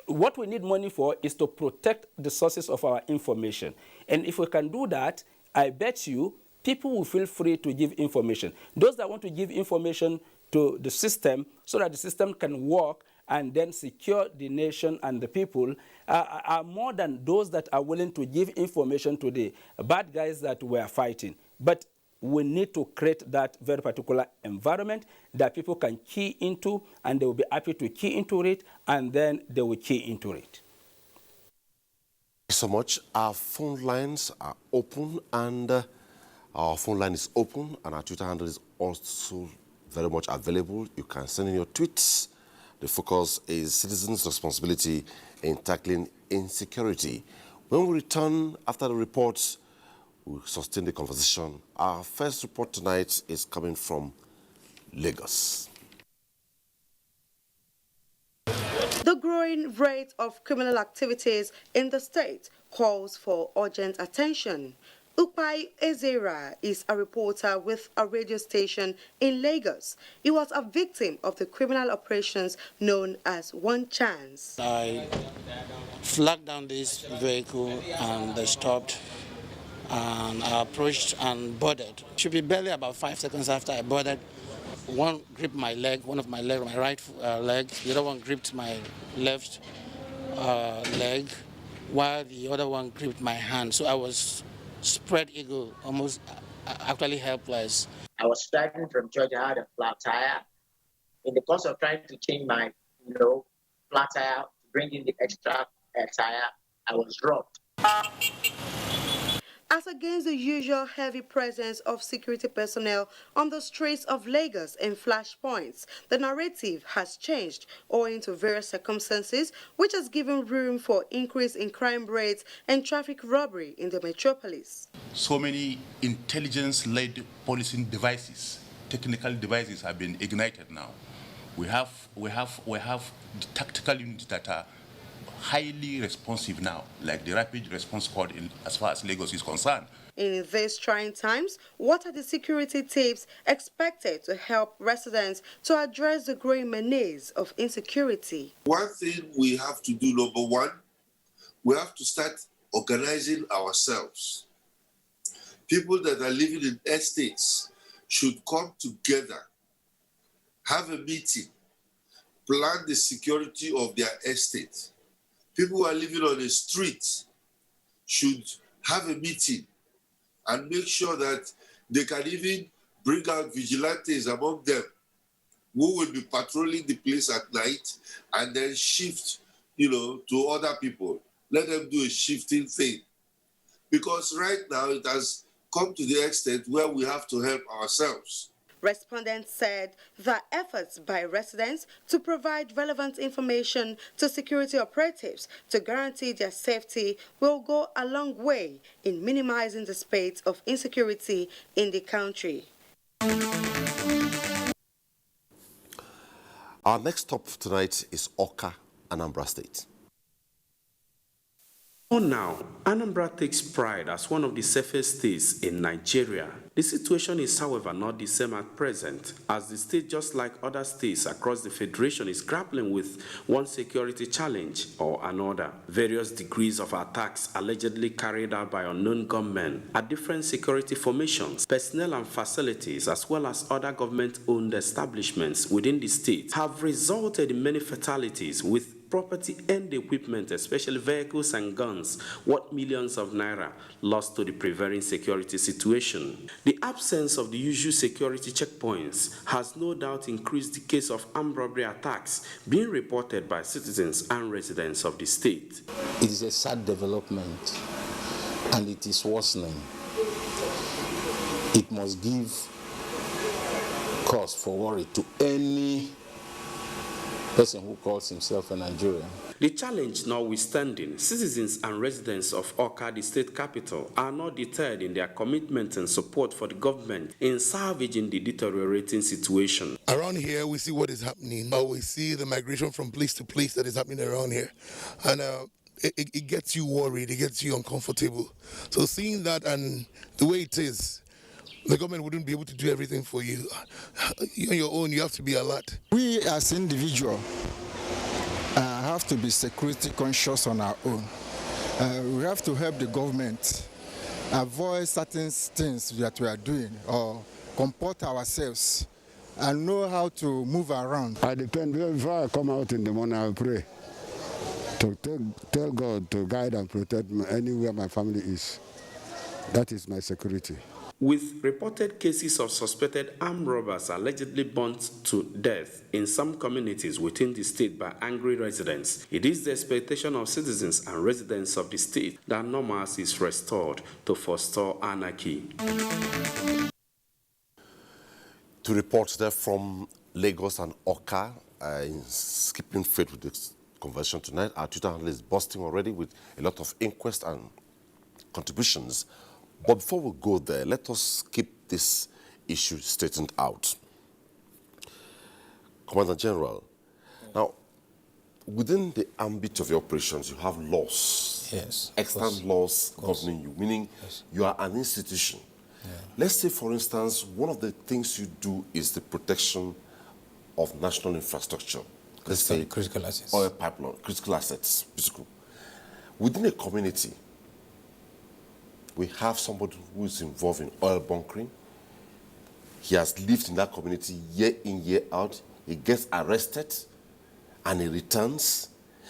What we need money for is to protect the sources of our information. And if we can do that, I bet you people will feel free to give information. Those that want to give information to the system so that the system can work and then secure the nation and the people are more than those that are willing to give information to the bad guys that we are fighting. But we need to create that very particular environment that people can key into, and they will be happy to key into it, and then they will key into it.
Thank you so much. Our phone lines are open, and our phone line is open, and our Twitter handle is also very much available. You can send in your tweets. The focus is citizens' responsibility in tackling insecurity. When we return after the reports, we'll sustain the conversation. Our first report tonight is coming from Lagos.
The growing rate of criminal activities in the state calls for urgent attention. Upai Ezera is a reporter with a radio station in Lagos. He was a victim of the criminal operations known as One Chance.
I flagged down this vehicle and they stopped. And I approached and boarded. Should be barely about 5 seconds after I boarded. One gripped my leg, one of my leg, my right leg. The other one gripped my left leg, while the other one gripped my hand. So I was spread eagle, almost actually helpless.
I was driving from Georgia. I had a flat tire. In the course of trying to change my, flat tire to bring in the extra tire, I was robbed.
as against the usual heavy presence of security personnel on the streets of Lagos in flashpoints. The narrative has changed owing to various circumstances, which has given room for increase in crime rates and traffic robbery in the metropolis.
So many intelligence-led policing devices, technical devices have been ignited now. We have the tactical units that are highly responsive now, like the Rapid Response Squad as far as Lagos is concerned.
In these trying times, what are the security tips expected to help residents to address the growing menace of insecurity?
One thing we have to do, number one, we have to start organizing ourselves. People that are living in estates should come together, have a meeting, plan the security of their estate. People who are living on the street should have a meeting and make sure that they can even bring out vigilantes among them who will be patrolling the place at night and then shift, to other people. Let them do a shifting thing. Because right now it has come to the extent where we have to help ourselves.
Respondents said that efforts by residents to provide relevant information to security operatives to guarantee their safety will go a long way in minimizing the spate of insecurity in the country.
Our next stop tonight is Awka, Anambra State.
Now, Anambra takes pride as one of the safest states in Nigeria. The situation is, however, not the same at present, as the state, just like other states across the Federation, is grappling with one security challenge or another. Various degrees of attacks allegedly carried out by unknown gunmen at different security formations, personnel and facilities, as well as other government-owned establishments within the state, have resulted in many fatalities, with property and equipment, especially vehicles and guns, worth millions of naira lost to the prevailing security situation. The absence of the usual security checkpoints has no doubt increased the case of armed robbery attacks being reported by citizens and residents of the state.
It is a sad development and it is worsening. It must give cause for worry to any person who calls himself a Nigerian.
The challenge notwithstanding, citizens and residents of Awka, the state capital, are not deterred in their commitment and support for the government in salvaging the deteriorating situation.
Around here, we see what is happening. We see the migration from place to place that is happening around here. And it gets you worried, it gets you uncomfortable. So seeing that and the way it is, the government wouldn't be able to do everything for you. You on your own, you have to be alert.
We as individuals have to be security conscious on our own. We have to help the government avoid certain things that we are doing or comport ourselves and know how to move around.
I depend, before I come out in the morning, I pray to tell God to guide and protect me anywhere my family is. That is my security.
With reported cases of suspected armed robbers allegedly burnt to death in some communities within the state by angry residents, it is the expectation of citizens and residents of the state that normalcy is restored to forestall anarchy.
To report there from Lagos and Awka, skipping faith with this conversation tonight, our Twitter handle is busting already with a lot of inquest and contributions. But before we go there, let us keep this issue straightened out. Commander General, now, within the ambit of your operations, you have laws, extant laws governing you, meaning you are an institution. Yeah. Let's say, for instance, one of the things you do is the protection of national infrastructure. Let's say
critical assets.
Oil pipeline, critical assets, physical. Within a community, we have somebody who is involved in oil bunkering. He has lived in that community year in, year out. He gets arrested and he returns.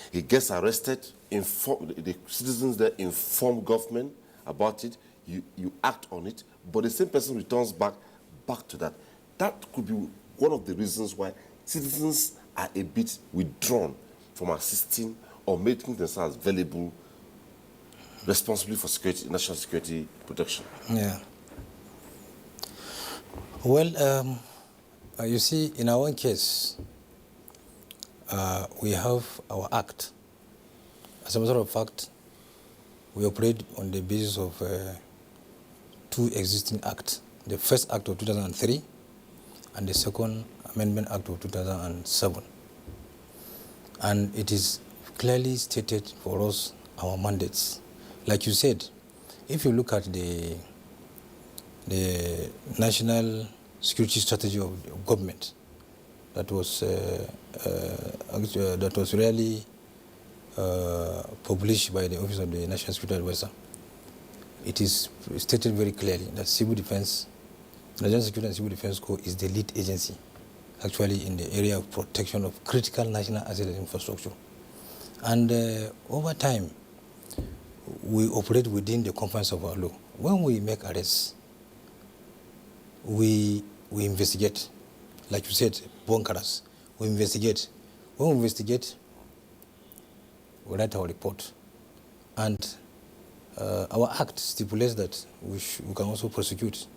He gets arrested, the citizens there inform government about it, you act on it, but the same person returns back to that. That could be one of the reasons why citizens are a bit withdrawn from assisting or making themselves available responsibility for security, national security protection?
Yeah. Well, you see, in our own case, we have our act. As a matter of fact, we operate on the basis of two existing acts. The first act of 2003 and the second amendment act of 2007. And it is clearly stated for us our mandates. Like you said, if you look at the national security strategy of government that was really published by the Office of the National Security Advisor, it is stated very clearly that civil defense, Nigerian Security and Civil Defense Corps is the lead agency actually in the area of protection of critical national asset and infrastructure. And over time, we operate within the confines of our law. When we make arrests, we investigate. Like you said, bonkaras, we investigate. When we investigate, we write our report. And our act stipulates that we can also prosecute.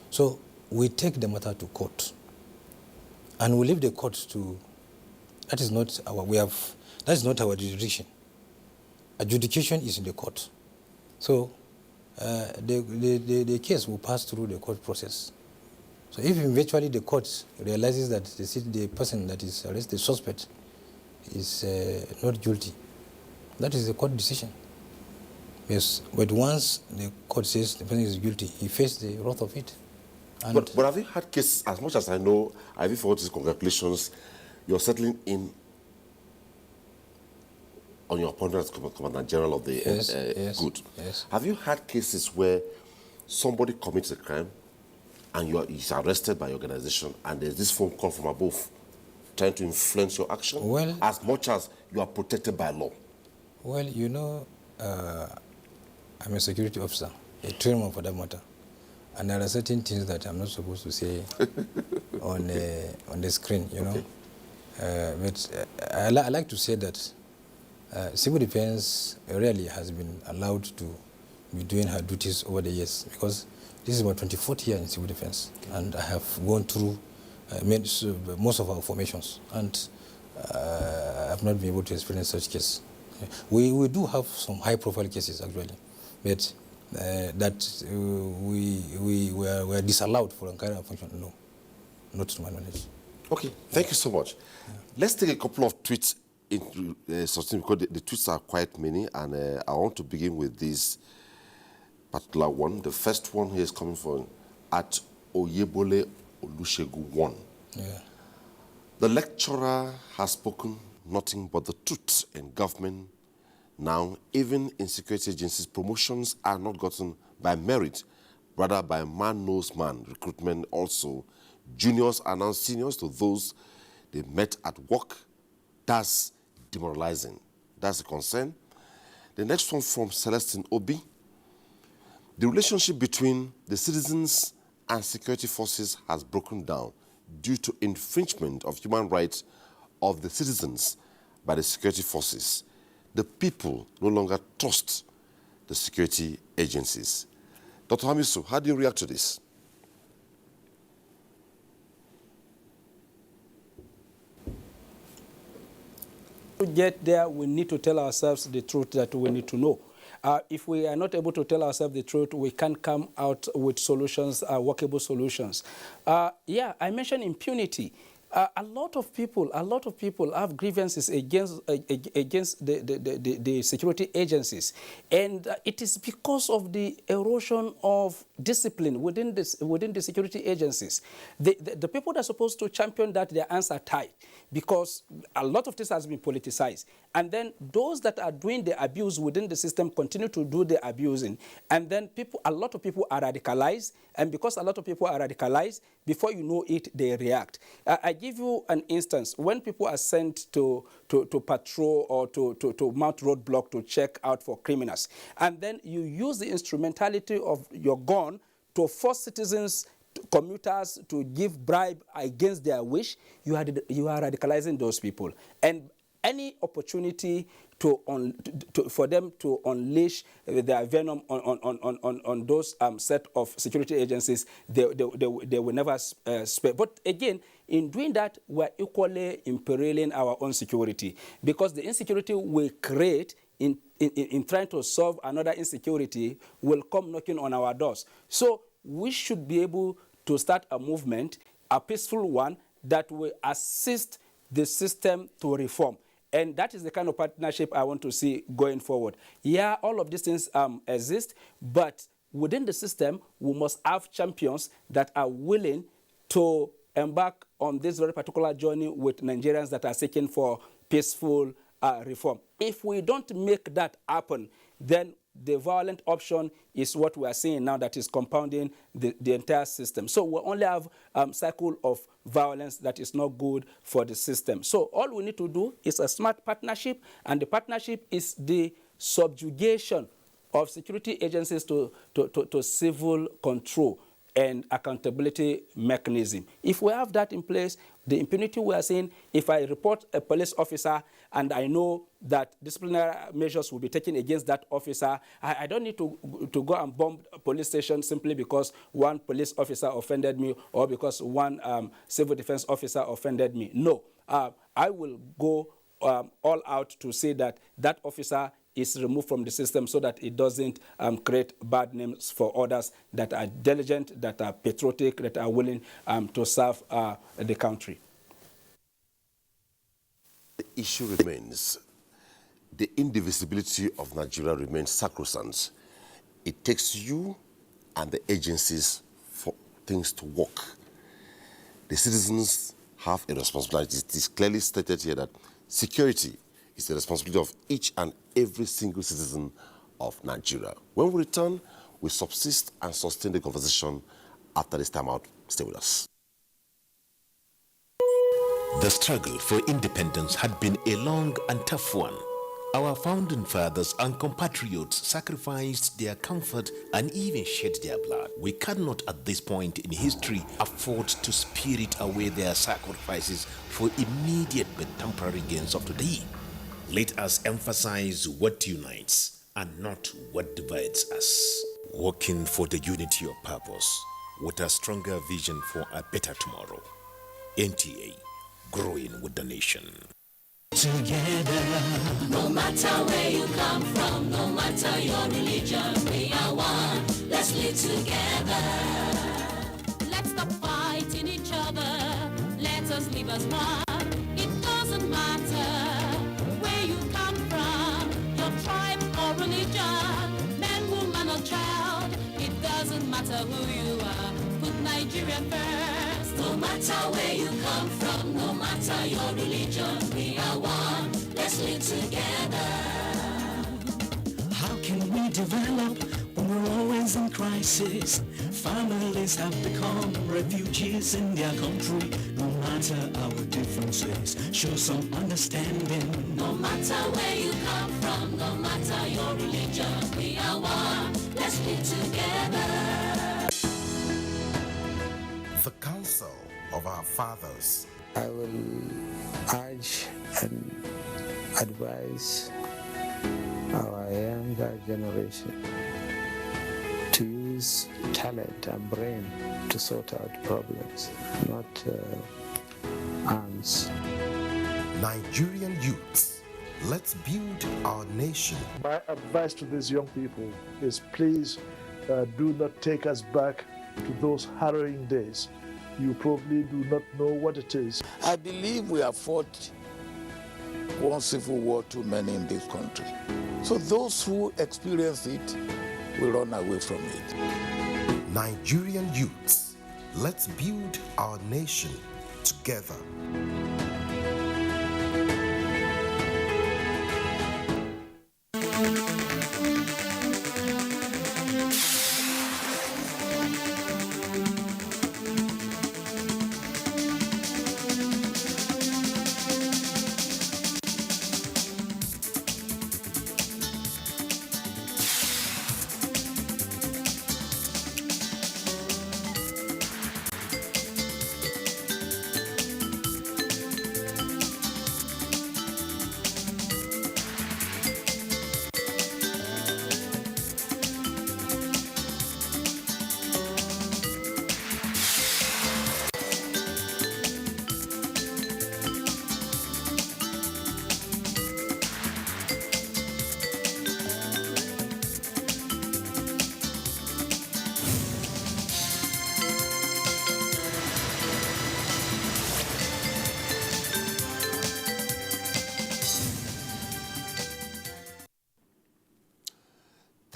So we take the matter to court. And we leave the court to, that is not our jurisdiction. Adjudication is in the court. So the case will pass through the court process. So if eventually the court realizes that the person that is arrested, the suspect, is not guilty, that is the court decision. Yes, but once the court says the person is guilty, he faces the wrath of it. And
but have you had cases, as much as I know, I for this, congratulations, you're settling in on your appointment as Commander General of the Good.
Yes.
Have you had cases where somebody commits a crime and is arrested by your organization and there's this phone call from above trying to influence your action?
Well,
as much as you are protected by law.
Well, you know, I'm a security officer, a trainer for that matter. And there are certain things that I'm not supposed to say on the screen, you know. But I like to say that civil defense really has been allowed to be doing her duties over the years, because this is my 24th year in civil defense, and I have gone through most of our formations, and I have not been able to experience such cases. We do have some high-profile cases actually, but that we were disallowed for carrying a function. No, not to my knowledge.
Okay, thank you so much. Yeah. Let's take a couple of tweets into sustain, because the tweets are quite many, and I want to begin with this particular one. The first one here is coming from at Oyebole Olusegun 1.
Yeah.
The lecturer has spoken nothing but the truth in government. Now, even in security agencies, promotions are not gotten by merit, rather by man knows man recruitment. Also, juniors are now seniors to those they met at work. That's demoralizing. That's a concern. The next one from Celestine Obi. The relationship between the citizens and security forces has broken down due to infringement of human rights of the citizens by the security forces. The people no longer trust the security agencies. Dr. Hamisu, how do you react to this?
To get there, we need to tell ourselves the truth that we need to know. If we are not able to tell ourselves the truth, we can't come out with solutions, workable solutions. Yeah, I mentioned impunity. A lot of people have grievances against the security agencies, and it is because of the erosion of discipline within the security agencies. The people that are supposed to champion that, their hands are tied, because a lot of this has been politicized, and then those that are doing the abuse within the system continue to do the abusing, and then a lot of people are radicalized, and because a lot of people are radicalized, before you know it, they react. I give you an instance. When people are sent to patrol or to mount roadblock to check out for criminals, and then you use the instrumentality of your gun to force citizens, commuters, to give bribe against their wish, you are radicalizing those people. And any opportunity for them to unleash their venom on those set of security agencies, they will never spare. But again, in doing that, we're equally imperiling our own security, because the insecurity we create in trying to solve another insecurity will come knocking on our doors. So we should be able to start a movement, a peaceful one, that will assist the system to reform. And that is the kind of partnership I want to see going forward. Yeah, all of these things exist, but within the system, we must have champions that are willing to embark on this very particular journey with Nigerians that are seeking for peaceful reform. If we don't make that happen, then the violent option is what we are seeing now, that is compounding the entire system. So we only have a cycle of violence that is not good for the system. So all we need to do is a smart partnership, and the partnership is the subjugation of security agencies to civil control and accountability mechanism. If we have that in place, the impunity we are seeing, if I report a police officer and I know that disciplinary measures will be taken against that officer, I don't need to go and bomb a police station simply because one police officer offended me or because one civil defense officer offended me. No, I will go all out to say that that officer is removed from the system so that it doesn't create bad names for others that are diligent, that are patriotic, that are willing to serve the country.
The issue remains. The indivisibility of Nigeria remains sacrosanct. It takes you and the agencies for things to work. The citizens have a responsibility. It is clearly stated here that security is the responsibility of each and every single citizen of Nigeria. When we return, we subsist and sustain the conversation after this time out. Stay with us.
The struggle for independence had been a long and tough one. Our founding fathers and compatriots sacrificed their comfort and even shed their blood. We cannot at this point in history afford to spirit away their sacrifices for immediate but temporary gains of today. Let us emphasize what unites and not what divides us. Working for the unity of purpose with a stronger vision for a better tomorrow. NTA, growing with the nation.
Together, no matter where you come from, no matter your religion, we are one. Let's live together. Let's stop fighting each other. Let us live as one. It doesn't matter where you come from, your tribe or religion, man, woman or child. It doesn't matter who you are. Put Nigeria first. No matter where you come from, no matter your religion, we are one. Let's live together. How can we develop when we're always in crisis? Families have become refugees in their country. No matter our differences, show some understanding. No matter where you come from, no matter your religion, we are one. Let's live together.
The counsel of our fathers.
I will urge and advise our younger generation to use talent and brain to sort out problems, not arms.
Nigerian youths, let's build our nation.
My advice to these young people is please do not take us back to those harrowing days. You probably do not know what it is.
I believe we have fought one civil war too many in this country. So those who experience it will run away from it.
Nigerian youths, let's build our nation together.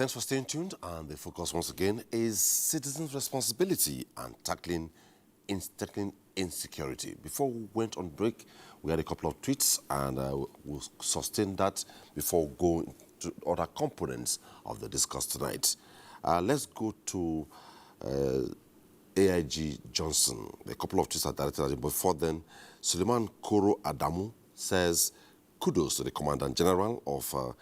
Thanks for staying tuned, and the focus once again is citizens' responsibility and tackling insecurity. Before we went on break, we had a couple of tweets, and we'll sustain that before we go into other components of the discuss tonight. Let's go to AIG Johnson. A couple of tweets are directed at him. Before then, Suleiman Koro Adamu says, kudos to the Commandant General of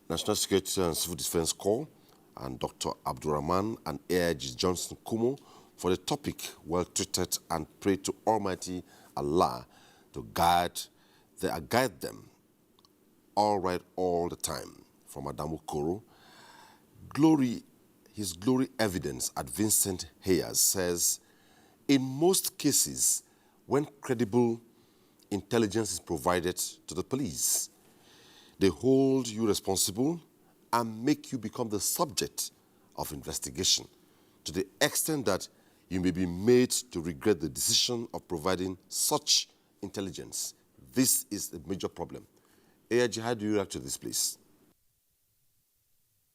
National Security and Civil Defense Corps and Dr. Abdurrahman and AIG Johnson Kumo for the topic well treated, and pray to Almighty Allah to guide them all right all the time. From Adamu Koro. His glory evidence at Vincent Hayes says, in most cases, when credible intelligence is provided to the police, they hold you responsible and make you become the subject of investigation to the extent that you may be made to regret the decision of providing such intelligence. This is a major problem. AIG, how do you react to this, please?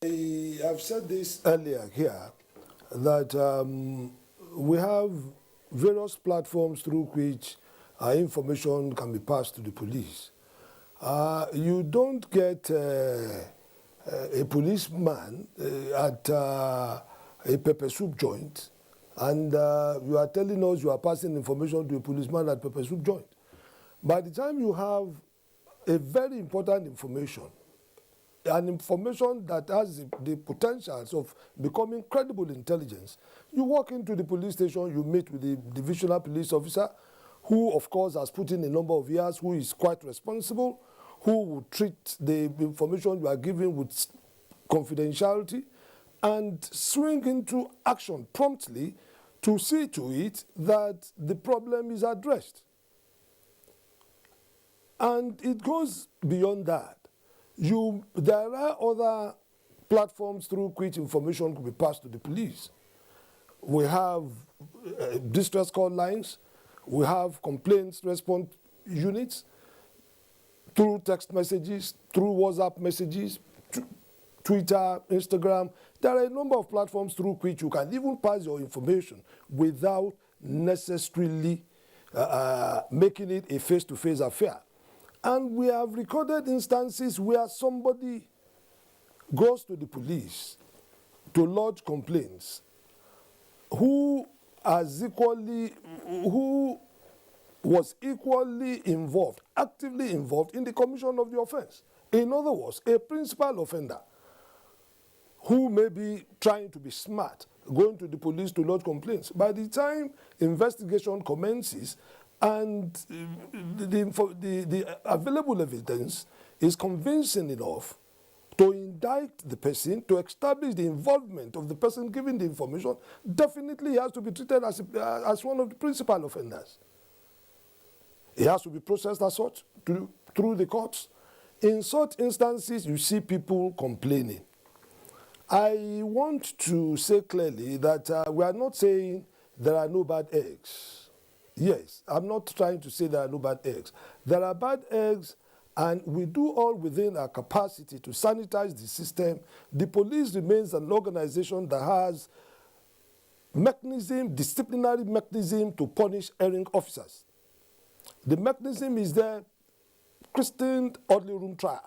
I've said this earlier here, that we have various platforms through which information can be passed to the police. You don't get a policeman at a pepper soup joint, and you are telling us you are passing information to a policeman at pepper soup joint. By the time you have a very important information, an information that has the potentials of becoming credible intelligence, you walk into the police station, you meet with the divisional police officer, who of course has put in a number of years, who is quite responsible, who will treat the information you are giving with confidentiality and swing into action promptly to see to it that the problem is addressed. And it goes beyond that. There are other platforms through which information could be passed to the police. We have distress call lines, we have complaints response units, through text messages, through WhatsApp messages, Twitter, Instagram. There are a number of platforms through which you can even pass your information without necessarily making it a face-to-face affair. And we have recorded instances where somebody goes to the police to lodge complaints who was equally involved, actively involved in the commission of the offense. In other words, a principal offender who may be trying to be smart, going to the police to lodge complaints. By the time investigation commences and the available evidence is convincing enough to indict the person, to establish the involvement of the person giving the information, definitely he has to be treated as one of the principal offenders. He has to be processed as such through the courts. In such instances, you see people complaining. I want to say clearly that we are not saying there are no bad eggs. Yes, I'm not trying to say there are no bad eggs. There are bad eggs, and we do all within our capacity to sanitize the system. The police remains an organization that has disciplinary mechanism to punish erring officers. The mechanism is there, christened orderly room trial.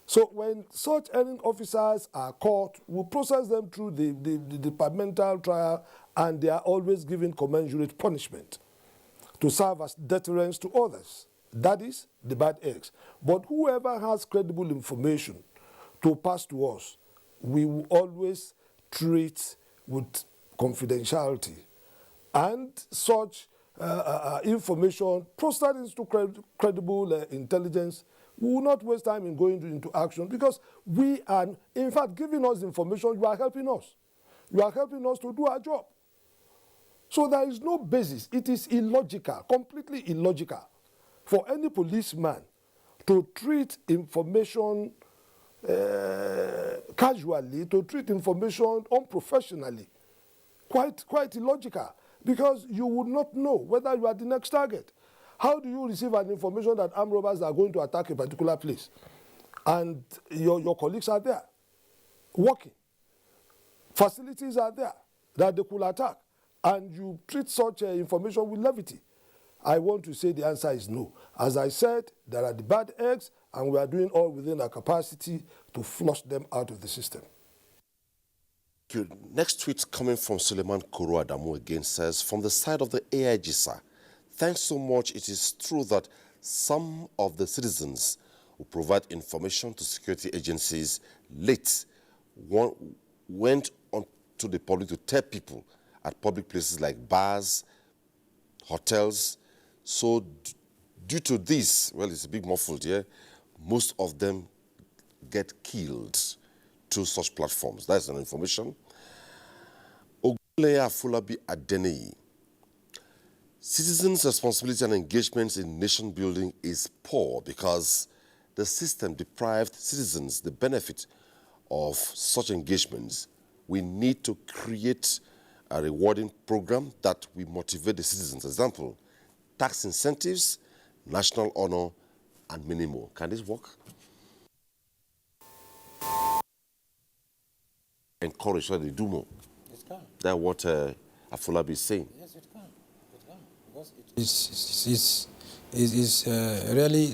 So when such erring officers are caught, we process them through the departmental trial, and they are always given commensurate punishment to serve as deterrence to others. That is the bad eggs. But whoever has credible information to pass to us, we will always treat with confidentiality. And such information processed into credible intelligence, we will not waste time in going into action, because we are, in fact, giving us information, you are helping us. You are helping us to do our job. So there is no basis. It is illogical, completely illogical, for any policeman to treat information casually, to treat information unprofessionally. Quite illogical, because you would not know whether you are the next target. How do you receive an information that armed robbers are going to attack a particular place? and your colleagues are there working. Facilities are there that they could attack, and you treat such information with levity. I want to say the answer is no. As I said, there are the bad eggs, and we are doing all within our capacity to flush them out of the system.
Next tweet coming from Suleiman Koro Adamu again says, from the side of the AIG, sir, thanks so much. It is true that some of the citizens who provide information to security agencies late went on to the public to tell people at public places like bars, hotels. So due to this, well, it's a big muffled here, most of them get killed through such platforms. That's an information. Ogunleya Afolabi Adenei. Citizens' responsibility and engagement in nation building is poor because the system deprived citizens the benefit of such engagements. We need to create a rewarding program that will motivate the citizens. Example, tax incentives, national honor, and many more. Can this work? Encourage that they do more.
It can.
That's what Afolabi is saying.
Yes, it can. It can. Because it's really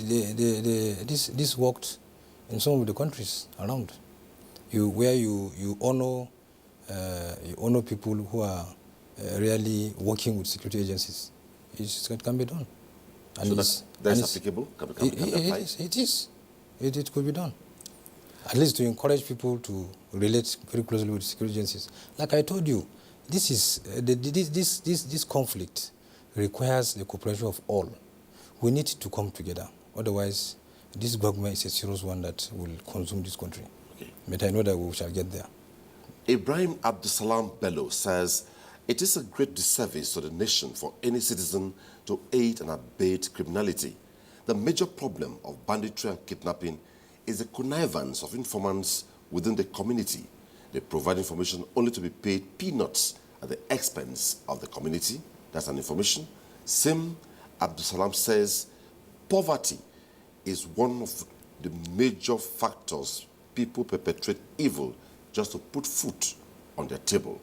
this worked in some of the countries around. Where you honor people who are really working with security agencies. It can be done. And
so that's applicable?
It is. It could be done. At least to encourage people to relate very closely with security agencies. Like I told you, this conflict requires the cooperation of all. We need to come together. Otherwise, this government is a serious one that will consume this country. Okay. But I know that we shall get there.
Ibrahim Abdusalam Bello says, it is a great disservice to the nation for any citizen to aid and abet criminality. The major problem of banditry and kidnapping is the connivance of informants within the community. They provide information only to be paid peanuts at the expense of the community. That's an information. Sim Abdusalam says, poverty is one of the major factors people perpetrate evil just to put food on their table.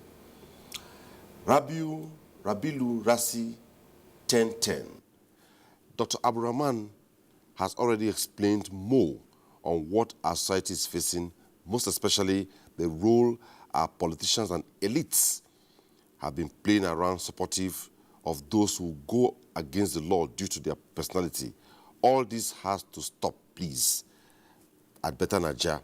Rabilu Rasi 1010. Dr. Abdurrahman has already explained more on what our society is facing, most especially the role our politicians and elites have been playing around supportive of those who go against the law due to their personality. All this has to stop, please, at Better Nigeria.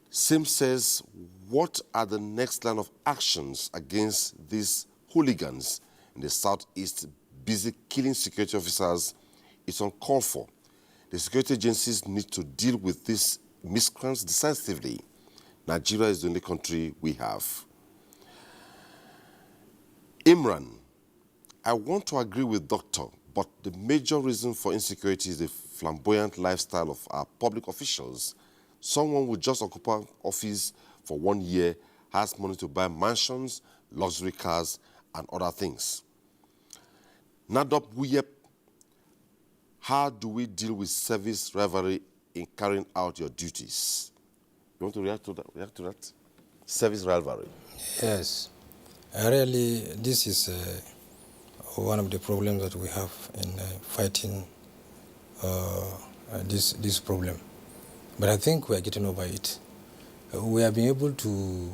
Sim says, what are the next line of actions against these hooligans in the southeast busy killing security officers? It's uncalled for. The security agencies need to deal with these miscreants decisively. Nigeria is the only country we have. Imran, I want to agree with Doctor, but the major reason for insecurity is the flamboyant lifestyle of our public officials. Someone who just occupy office for 1 year has money to buy mansions, luxury cars, and other things. Nadop Wuyep, how do we deal with service rivalry in carrying out your duties? You want to react to that? Service rivalry.
Yes. Really, this is one of the problems that we have in fighting this problem. But I think we are getting over it. We have been able to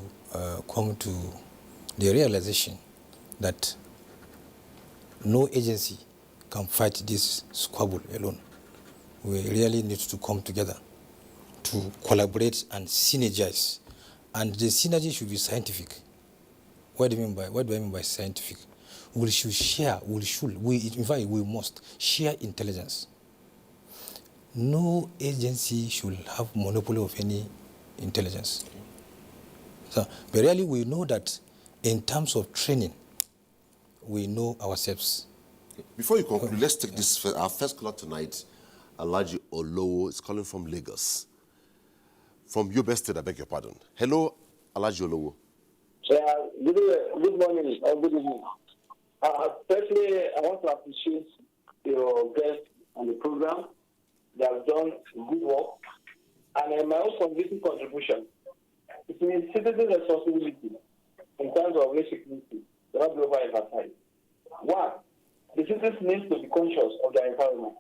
come to the realization that no agency can fight this squabble alone. We really need to come together to collaborate and synergize. And the synergy should be scientific. What do I mean by scientific? We should share, in fact, we must share intelligence. No agency should have monopoly of any intelligence. So, but really we know that in terms of training, we know ourselves.
Before you conclude, let's take this. Our first caller tonight, Alhaji Olowo, is calling from Lagos. From Yobe State, I beg your pardon. Hello, Alhaji Olowo.
Good morning or good evening. Firstly, I want to appreciate your guests on the program. They have done good work And my own contribution, it means citizen responsibility in terms of race security, not be overemphasized. One, the citizens need to be conscious of their environment,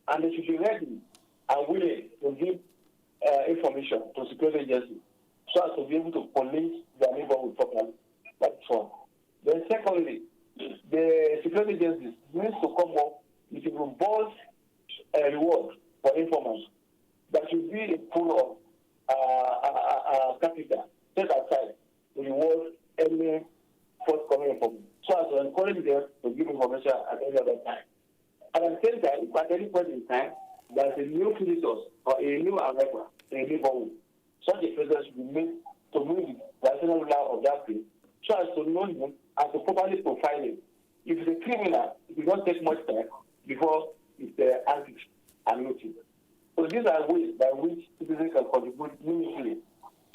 and they should be ready and willing to give information to security agencies so as to be able to police their neighborhood properly. That's one. Then secondly, the security agencies need to come up with a robust reward for informants. There should be a pool of capital set aside to reward any forthcoming information, so as to encourage them to give information at any other time. And at the same time, if at any point in time there is a new visitor or a new arrival in a neighborhood, such a person should be made to move the national ruler of that place, so as to know him and to properly profile him. If it's a criminal, it will not take much time before it's ambushed and noticed. So these are ways by which citizens can contribute meaningfully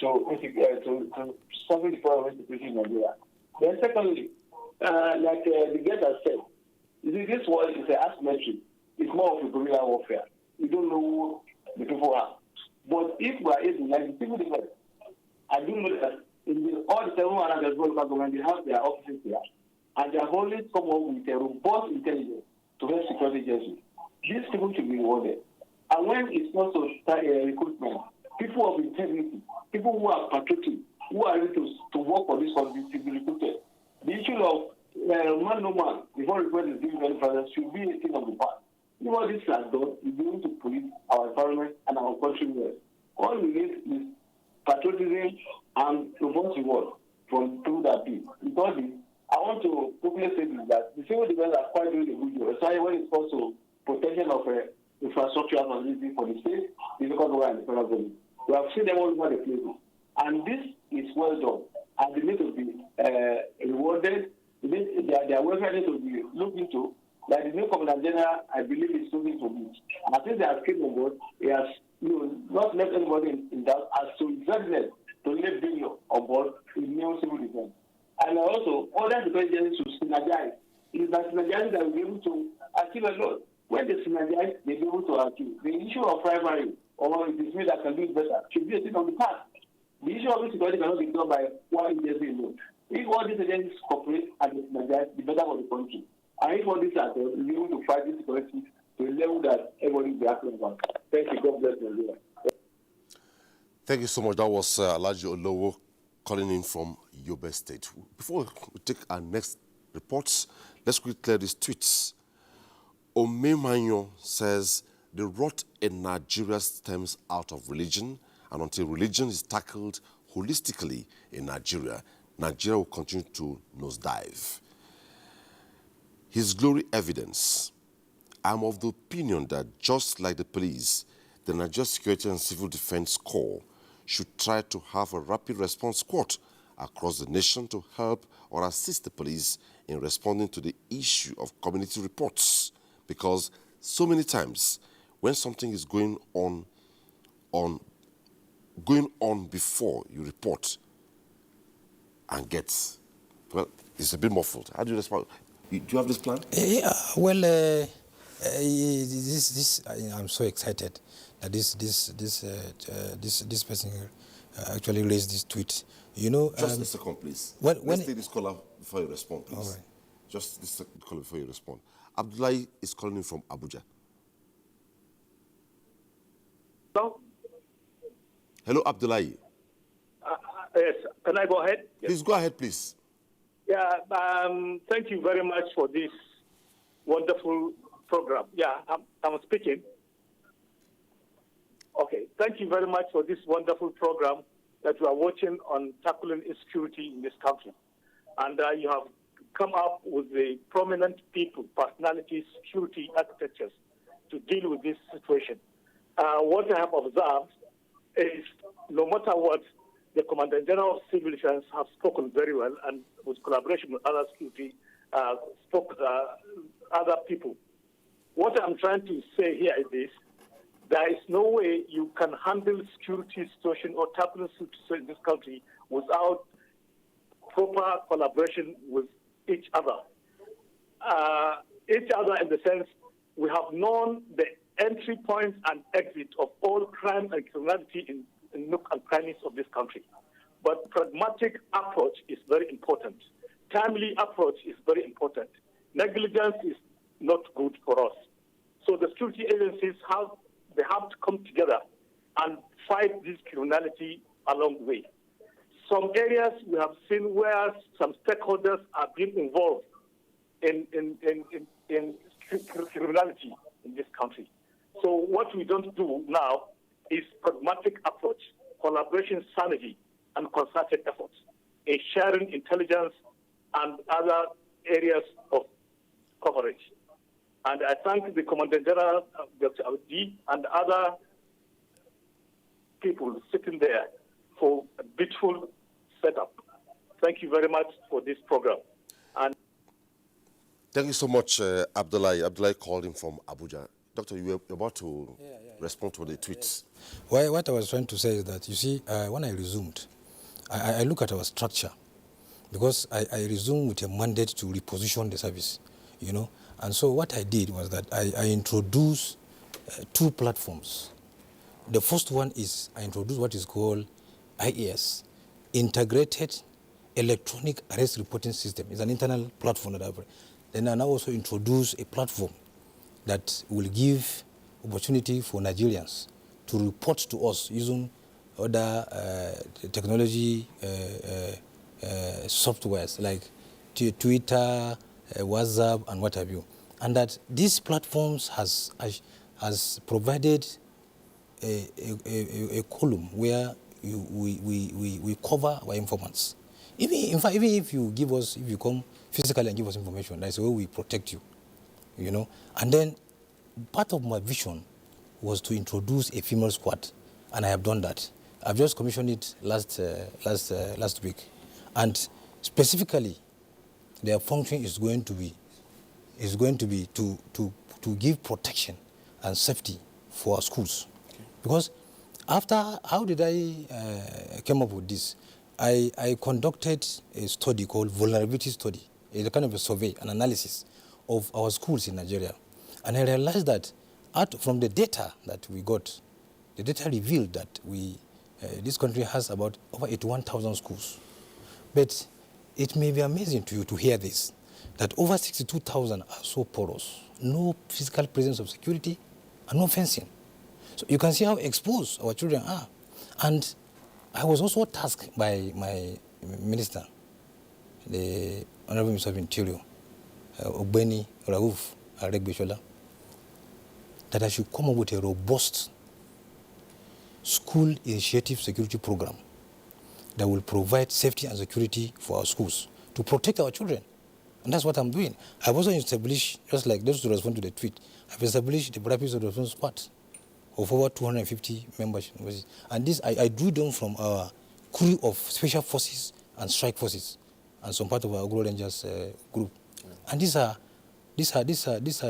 to solving the problem of security in Nigeria. Then secondly, like the guest has said, you see, this world is an asymmetry. It's more of a guerrilla warfare. We don't know who the people are. But if we are able, like the civil defense, I do know that in all the 700 local government, they have their offices here, and they have always come up with a robust intelligence to help security agencies. These people should be rewarded. And when it's not so recruitment, people of integrity, people who are patriotic, who are ready to work for this country should be recruited. The issue of man no man before request is given any further should be a thing of the past. If all this has done, we need to police our environment and our country well. All we need is patriotism and robust reward from through that bill. Because I want to quickly say this, that the civil defense are quite doing a good job, especially when it comes to protection of infrastructure facility for the state, the local government, and the federal government. We have seen them all over the place. And this is well done. And they need to be rewarded. Their welfare needs to be looked into. Like the new Commandant General, I believe, is looking to this. And since they have came on board, he has not left anybody in doubt as to his readiness to leave being on board in new civil defense. And also, other security agencies should synergize. It is that synergizing that will be able to achieve a lot. When they synergize, they'll be able to achieve. The issue of rivalry, or it is me that can do it better, should be a thing of the past. The issue of insecurity cannot be done by one agency alone. If all these agencies cooperate and synergize, the better for the country. And if all these are done, we'll be able to fight insecurity to a level that everybody will be happy about. Thank you. God bless Nigeria.
Thank you so much. That was Alhaji Olowo calling in from Yobe State. Before we take our next reports, let's quickly clear these tweets. Omemanyo says, the rot in Nigeria stems out of religion, and until religion is tackled holistically in Nigeria, Nigeria will continue to nosedive. His glory evidence. I'm of the opinion that just like the police, the Nigeria Security and Civil Defense Corps should try to have a rapid response squad across the nation to help or assist the police in responding to the issue of community reports, because so many times when something is going on before you report and get, well, it's a bit muffled. How do you respond? Do you have this plan?
Yeah, well, I'm so excited that this person actually raised this tweet. You know,
just a second, please. Let's take this caller before you respond, please. All right. Just this caller before you respond. Abdullahi is calling in from Abuja.
Hello?
Hello, Abdullahi.
Yes, can I go ahead? Yes.
Please go ahead, please.
Yeah, thank you very much for this wonderful program. Yeah, I'm speaking. Okay, thank you very much for this wonderful program that you are watching on tackling insecurity in this country. And you have come up with the prominent people, personalities, security architectures to deal with this situation. What I have observed is no matter what, the Commandant General of Civil Defense have spoken very well, and with collaboration with other security, other people. What I'm trying to say here is this: there is no way you can handle security situation or tackle situation in this country without proper collaboration with each other. Each other in the sense we have known the entry points and exit of all crime and criminality in nook and crannies of this country. But pragmatic approach is very important. Timely approach is very important. Negligence is not good for us. So the security agencies have to come together and fight this criminality along the way. Some areas we have seen where some stakeholders are being involved in criminality in this country. So what we don't do now is pragmatic approach, collaboration, synergy, and concerted efforts in sharing intelligence and other areas of coverage. And I thank the Commandant General, Dr. Audi, and other people sitting there for a beautiful setup. Thank you very much for this program. And
thank you so much, Abdullahi. Abdullahi called him from Abuja. Doctor, you were about to respond to the tweets.
Well, what I was trying to say is that, you see, when I resumed, I look at our structure, because I resumed with a mandate to reposition the service, you know. And so what I did was that I introduced two platforms. The first one is I introduced what is called IAS, Integrated Electronic Arrest Reporting System. It's an internal platform that I've. Then I now also introduce a platform that will give opportunity for Nigerians to report to us using other technology softwares like Twitter, WhatsApp, and what have you. And that these platforms has provided a column where we cover our informants. In fact, even if you come physically and give us information, that's the way we protect you, you know. And then part of my vision was to introduce a female squad, and I have done that. I've just commissioned it last week, and specifically, their function is going to be to give protection and safety for our schools. Okay. Because how did I come up with this? I conducted a study called vulnerability study, a kind of a survey, an analysis of our schools in Nigeria. And I realized that from the data that we got, the data revealed that this country has about over 81,000 schools. But it may be amazing to you to hear this, that over 62,000 are so porous, no physical presence of security and no fencing. So you can see how exposed our children are. And I was also tasked by my minister, the Honorable Minister of Interior, Ogbeni Rauf Aregbesola, that I should come up with a robust school initiative security program that will provide safety and security for our schools to protect our children. And that's what I'm doing. I've also established, just like those to respond to the tweet, I've established the Rapid Response Squad of over 250 members. And this, I drew them from our crew of special forces and strike forces and some part of our Agro Rangers group. And these are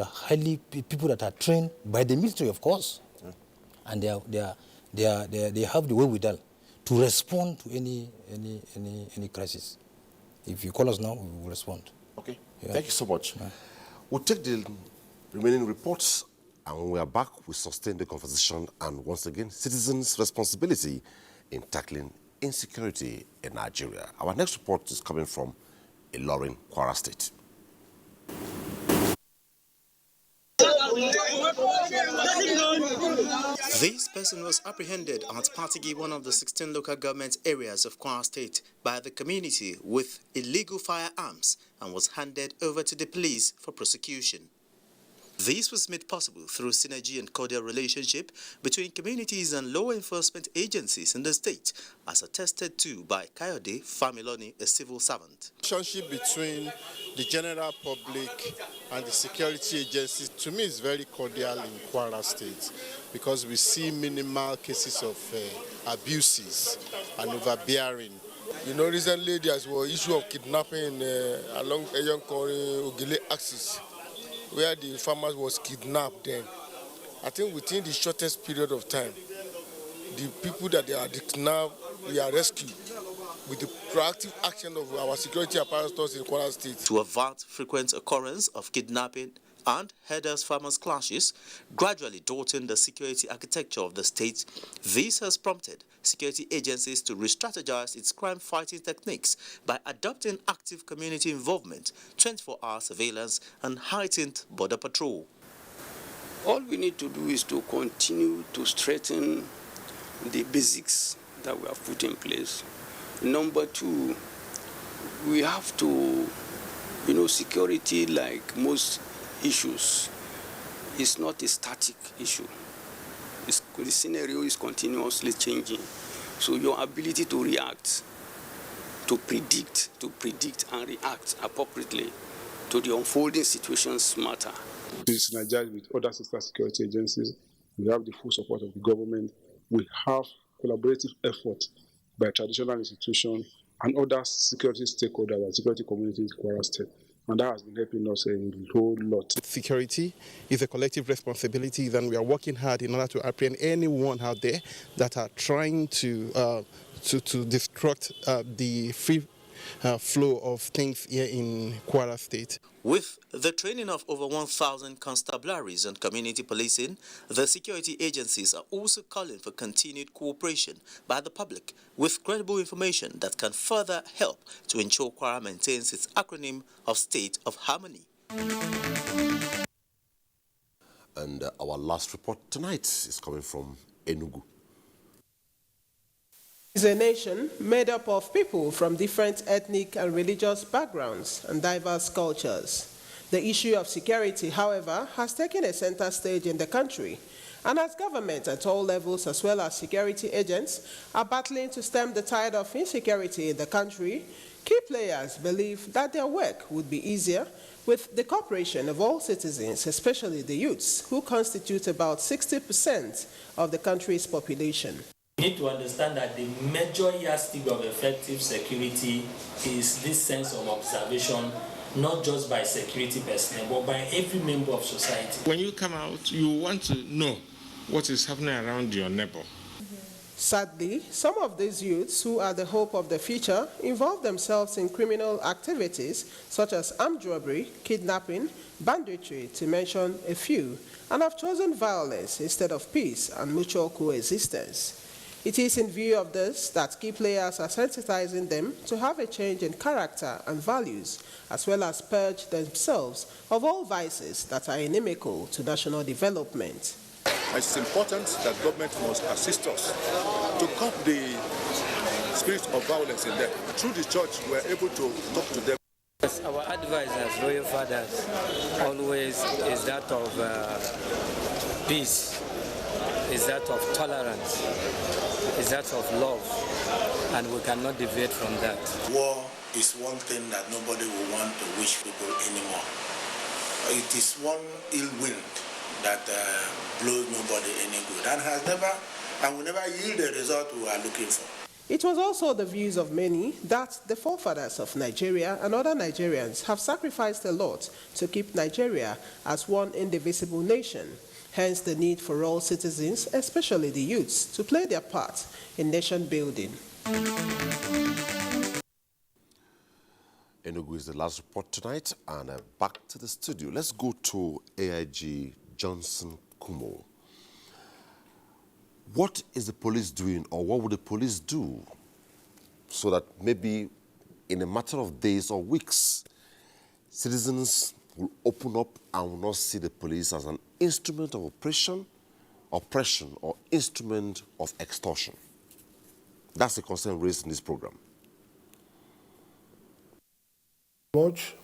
highly people that are trained by the military, of course. And they have the wherewithal to respond to any crisis. If you call us now, we will respond.
Okay. Yeah. Thank you so much. Yeah. We'll take the remaining reports, and when we are back, we'll sustain the conversation and once again, citizens' responsibility in tackling insecurity in Nigeria. Our next report is coming from Ilorin, Kwara State.
This person was apprehended at Patigi, one of the 16 local government areas of Kwara State, by the community with illegal firearms and was handed over to the police for prosecution. This was made possible through synergy and cordial relationship between communities and law enforcement agencies in the state, as attested to by Kayode Familoni, a civil servant.
The relationship between the general public and the security agencies, to me, is very cordial in Kwara State, because we see minimal cases of abuses and overbearing. You know, recently there was an issue of kidnapping along Eyonkore-Ogele axis, where the farmers was kidnapped then. I think within the shortest period of time, the people that they are kidnapped, we are rescued with the proactive action of our security apparatus in Kwara State.
To avert frequent occurrence of kidnapping, and herders-farmers clashes, gradually thwarting the security architecture of the state. This has prompted security agencies to re-strategize its crime-fighting techniques by adopting active community involvement, 24-hour surveillance, and heightened border patrol.
All we need to do is to continue to strengthen the basics that we have put in place. Number two, we have to, security, like most issues, is not a static issue. The scenario is continuously changing. So your ability to react, to predict and react appropriately to the unfolding situations matter.
To synergize with other sister security agencies, we have the full support of the government. We have collaborative effort by traditional institutions and other security stakeholders and security communities in Kwara State. And that has been helping us a whole lot.
Security is a collective responsibility, and we are working hard in order to apprehend anyone out there that are trying to disrupt the free flow of things here in Kwara State.
With the training of over 1,000 constabularies and community policing, the security agencies are also calling for continued cooperation by the public with credible information that can further help to ensure Kwara maintains its acronym of State of Harmony.
And our last report tonight is coming from Enugu.
Is a nation made up of people from different ethnic and religious backgrounds and diverse cultures. The issue of security, however, has taken a center stage in the country, and as government at all levels as well as security agents are battling to stem the tide of insecurity in the country, key players believe that their work would be easier with the cooperation of all citizens, especially the youths, who constitute about 60% of the country's population.
We need to understand that the major yardstick of effective security is this sense of observation, not just by security personnel, but by every member of society.
When you come out, you want to know what is happening around your neighbor.
Sadly, some of these youths, who are the hope of the future, involve themselves in criminal activities such as armed robbery, kidnapping, banditry, to mention a few, and have chosen violence instead of peace and mutual coexistence. It is in view of this that key players are sensitizing them to have a change in character and values, as well as purge themselves of all vices that are inimical to national development.
It's important that government must assist us to curb the spirit of violence in them. Through the church, we're able to talk to them.
Yes, our advice as royal fathers always is that of peace, is that of tolerance, is that of love, and we cannot deviate from that.
War is one thing that nobody will want to wish people anymore. It is one ill wind that blows nobody any good and will never yield the result we are looking for.
It was also the views of many that the forefathers of Nigeria and other Nigerians have sacrificed a lot to keep Nigeria as one indivisible nation. Hence the need for all citizens, especially the youths, to play their part in nation building.
Enugu is the last report tonight, and back to the studio. Let's go to AIG Johnson Kumo. What is the police doing, or what would the police do so that maybe in a matter of days or weeks, citizens will open up and will not see the police as an instrument of oppression, or instrument of extortion? That's the concern raised in this program.
Much.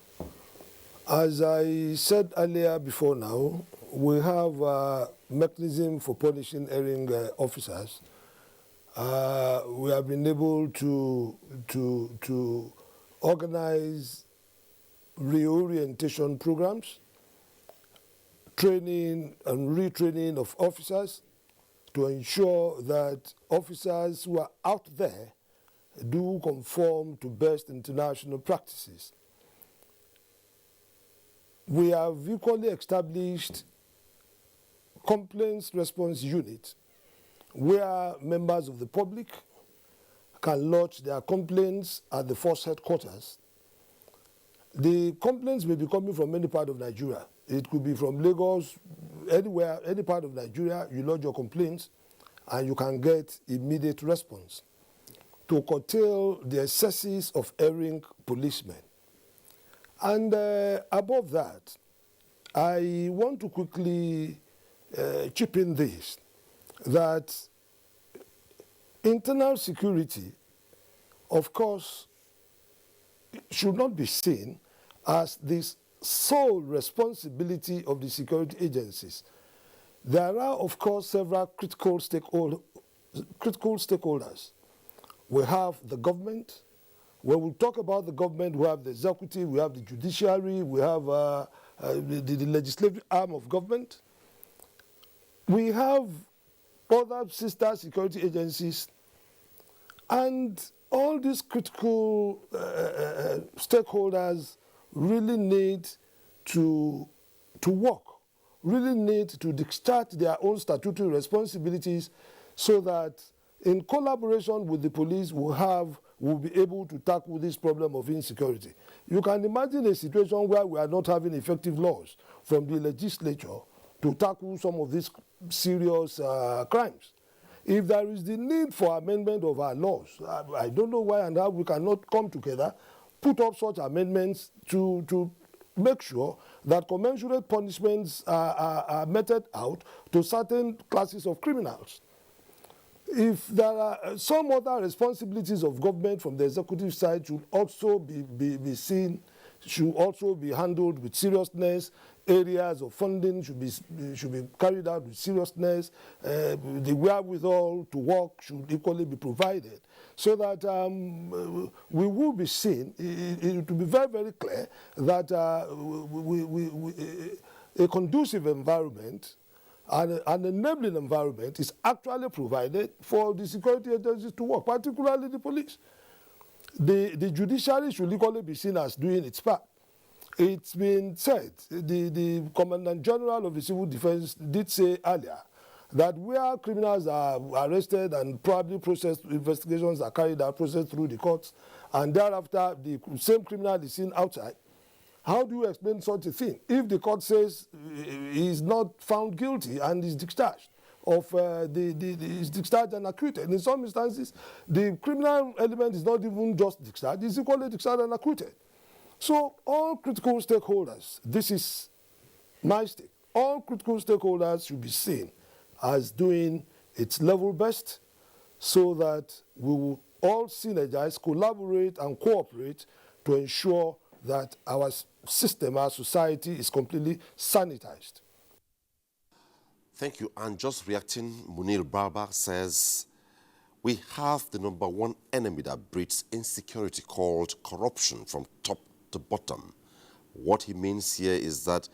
As I said earlier before now, we have a mechanism for punishing erring officers. We have been able to organize reorientation programs, training and retraining of officers to ensure that officers who are out there do conform to best international practices. We have equally established complaints response unit where members of the public can lodge their complaints at the force headquarters, The complaints may be coming from any part of Nigeria. It could be from Lagos, anywhere, any part of Nigeria. You lodge your complaints, and you can get immediate response to curtail the excesses of erring policemen. And above that, I want to quickly chip in this, that internal security, of course, should not be seen as the sole responsibility of the security agencies. There are, of course, several critical stakeholders. We have the government. When we talk about the government, we have the executive, we have the judiciary, we have the legislative arm of government. We have other sister security agencies, and all these critical stakeholders really need to work, really need to discharge their own statutory responsibilities, so that in collaboration with the police we'll be able to tackle this problem of insecurity. You can imagine a situation where we are not having effective laws from the legislature to tackle some of these serious crimes. If there is the need for amendment of our laws, I don't know why and how we cannot come together, put up such amendments to make sure that commensurate punishments are meted out to certain classes of criminals. If there are some other responsibilities of government from the executive side should also be seen, should also be handled with seriousness. Areas of funding should be carried out with seriousness. The wherewithal to work should equally be provided, so that we will be seen. It will be very, very clear that a conducive environment and an enabling environment is actually provided for the security agencies to work, particularly the police. The judiciary should equally be seen as doing its part. It's been said, the Commandant General of the Civil Defense did say earlier that where criminals are arrested and probably processed, investigations are carried out, processed through the courts, and thereafter the same criminal is seen outside, how do you explain such a thing? If the court says he is not found guilty and is discharged, is discharged and acquitted. In some instances, the criminal element is not even just discharged, it's equally discharged and acquitted. So all critical stakeholders, this is my stake, all critical stakeholders should be seen as doing its level best, so that we will all synergize, collaborate and cooperate to ensure that our system, our society is completely sanitized.
Thank you. And just reacting, Munir Baba says, we have the #1 enemy that breeds insecurity called corruption from top to bottom. What he means here is that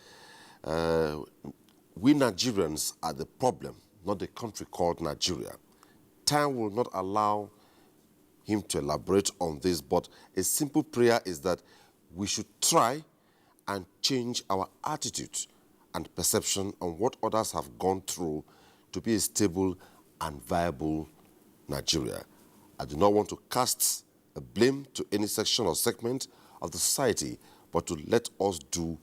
we Nigerians are the problem, not the country called Nigeria. Time will not allow him to elaborate on this, but a simple prayer is that we should try and change our attitude and perception on what others have gone through to be a stable and viable Nigeria. I do not want to cast a blame to any section or segment of the society, but to let us do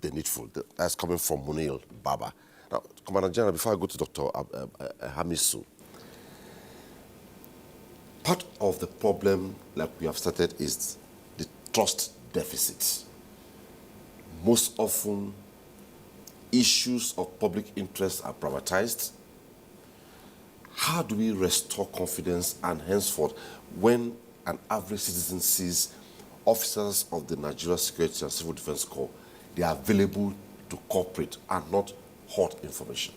the needful. That's coming from Munir Baba. Now, Commander General, before I go to Dr. Hamisu, part of the problem, like we have started, is the trust deficit. Most often, issues of public interest are privatized. How do we restore confidence, and henceforth, when an average citizen sees officers of the Nigeria Security and Civil Defense Corps, they are available to cooperate and not hoard information?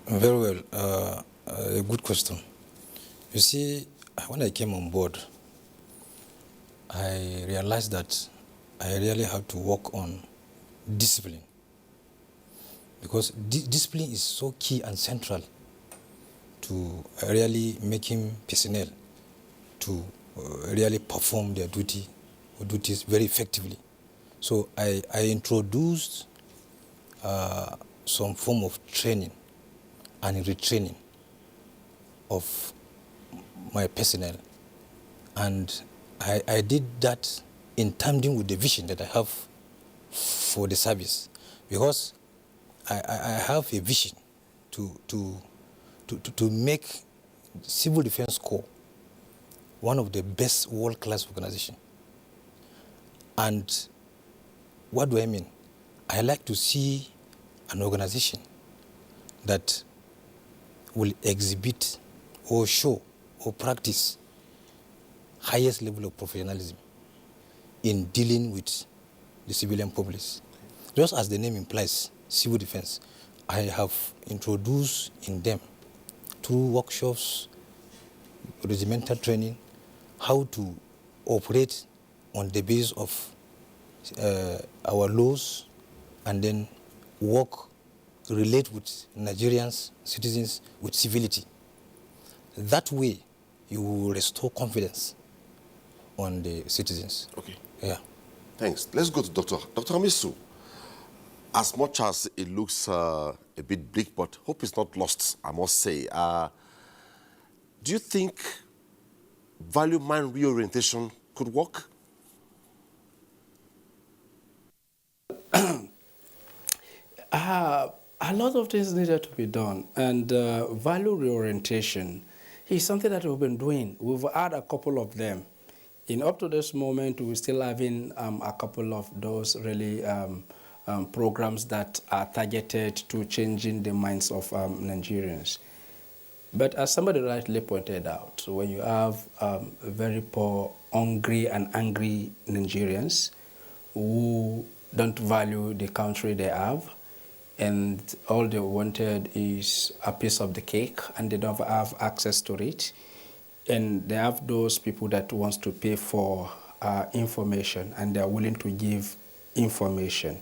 Very well. A good question. You see, when I came on board, I realized that I really have to work on discipline, because discipline is so key and central to really making personnel to really perform their duties very effectively. So I introduced some form of training and retraining of my personnel, and I did that in tandem with the vision that I have for the service, because I have a vision to make Civil Defense Corps one of the best world-class organizations. And what do I mean? I like to see an organization that will exhibit or show or practice highest level of professionalism in dealing with the civilian populace. Just as the name implies, civil defense, I have introduced in them through workshops, regimental training, how to operate on the basis of our laws and then relate with Nigerians, citizens with civility. That way, you will restore confidence on the citizens.
Okay.
Yeah.
Thanks. Let's go to Dr. Amisu. As much as it looks a bit bleak, but hope is not lost, I must say. Do you think value mind reorientation could work?
A lot of things needed to be done, and value reorientation is something that we've been doing. We've had a couple of them. Up to this moment, we're still having a couple of those really programs that are targeted to changing the minds of Nigerians. But as somebody rightly pointed out, when you have very poor, hungry and angry Nigerians who don't value the country they have, and all they wanted is a piece of the cake, and they don't have access to it, and they have those people that wants to pay for information, and they're willing to give information.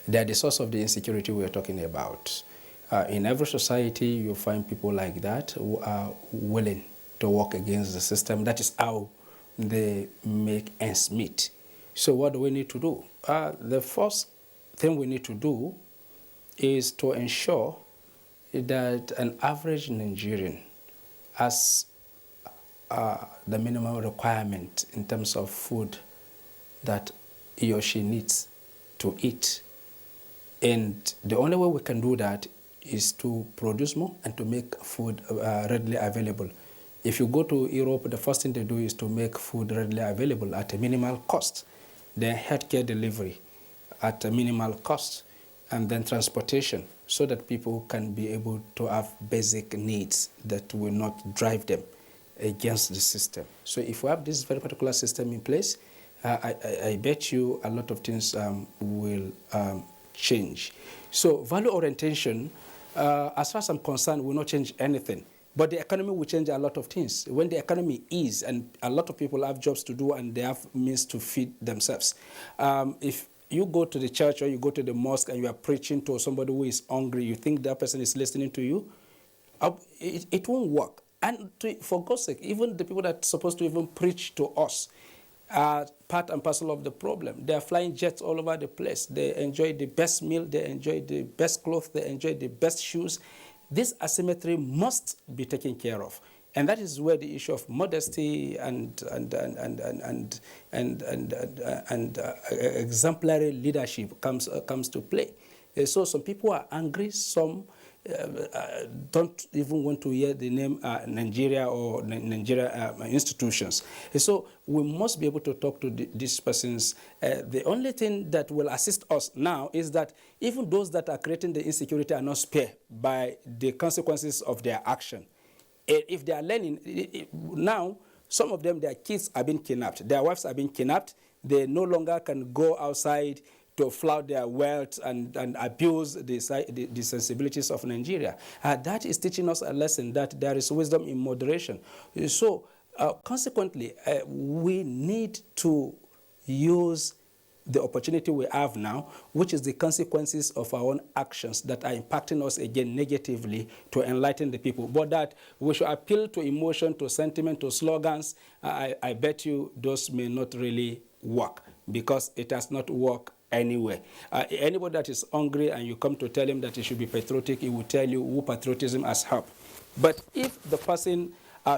They're the source of the insecurity we're talking about. In every society, you find people like that who are willing to work against the system. That is how they make ends meet. So what do we need to do? The first thing we need to do is to ensure that an average Nigerian has the minimum requirement in terms of food that he or she needs to eat. And the only way we can do that is to produce more and to make food readily available. If you go to Europe, the first thing they do is to make food readily available at a minimal cost. Then healthcare delivery at a minimal cost, and then transportation, so that people can be able to have basic needs that will not drive them against the system. So if we have this very particular system in place, I bet you a lot of things will change. So value orientation, as far as I'm concerned, will not change anything. But the economy will change a lot of things. When the economy is, and a lot of people have jobs to do and they have means to feed themselves. If you go to the church or you go to the mosque and you are preaching to somebody who is hungry, you think that person is listening to you, it won't work. And for God's sake, even the people that are supposed to even preach to us are part and parcel of the problem. They are flying jets all over the place. They enjoy the best meal, they enjoy the best clothes, they enjoy the best shoes. This asymmetry must be taken care of. And that is where the issue of modesty and exemplary leadership comes to play. So some people are angry, some don't even want to hear the name Nigeria or Nigeria institutions. So we must be able to talk to these persons. The only thing that will assist us now is that even those that are creating the insecurity are not spared by the consequences of their action. If they are learning, now some of them, their kids are being kidnapped, their wives are being kidnapped, they no longer can go outside to flout their wealth and abuse the sensibilities of Nigeria. That is teaching us a lesson that there is wisdom in moderation. So consequently, we need to use the opportunity we have now, which is the consequences of our own actions that are impacting us again negatively, to enlighten the people. But that we should appeal to emotion, to sentiment, to slogans, I bet you those may not really work, because it has not worked anywhere. Anybody that is hungry and you come to tell him that he should be patriotic, he will tell you who patriotism has helped. But if the person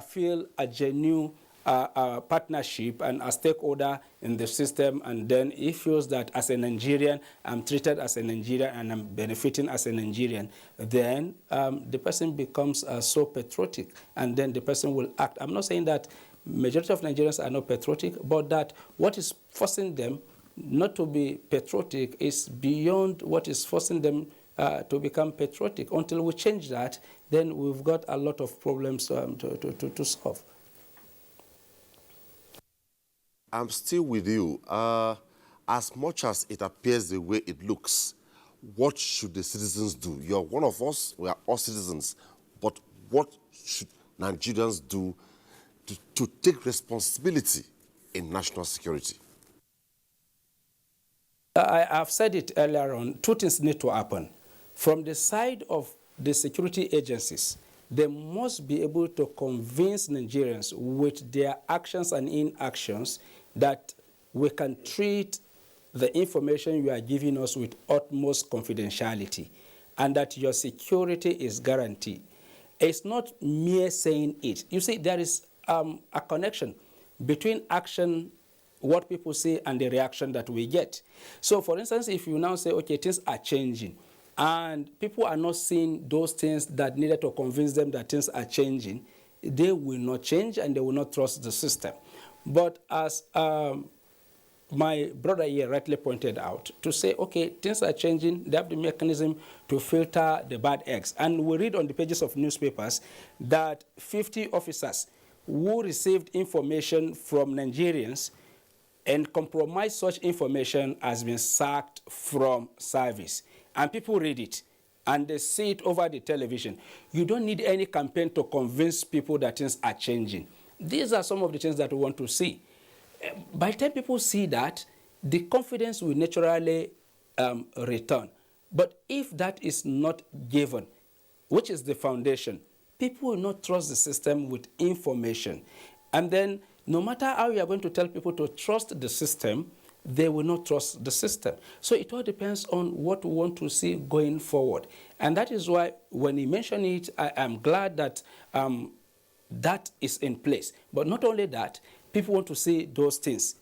feel a genuine a partnership and a stakeholder in the system, and then he feels that as a Nigerian, I'm treated as a Nigerian and I'm benefiting as a Nigerian, then the person becomes so patriotic, and then the person will act. I'm not saying that majority of Nigerians are not patriotic, but that what is forcing them not to be patriotic is beyond what is forcing them to become patriotic. Until we change that, then we've got a lot of problems to solve.
I'm still with you. As much as it appears the way it looks, what should the citizens do? You're one of us, we are all citizens, but what should Nigerians do to take responsibility in national security?
I've said it earlier on, two things need to happen. From the side of the security agencies, they must be able to convince Nigerians with their actions and inactions that we can treat the information you are giving us with utmost confidentiality and that your security is guaranteed. It's not mere saying it. You see, there is a connection between action, what people say, and the reaction that we get. So, for instance, if you now say, okay, things are changing, and people are not seeing those things that needed to convince them that things are changing, they will not change and they will not trust the system. But as my brother here rightly pointed out, to say, okay, things are changing, they have the mechanism to filter the bad eggs. And we read on the pages of newspapers that 50 officers who received information from Nigerians and compromised such information has been sacked from service. And people read it, and they see it over the television. You don't need any campaign to convince people that things are changing. These are some of the things that we want to see. By the time people see that, the confidence will naturally return. But if that is not given, which is the foundation, people will not trust the system with information. And then no matter how you are going to tell people to trust the system, they will not trust the system. So it all depends on what we want to see going forward. And that is why when he mentioned it, I am glad that that is in place. But not only that, people want to see those things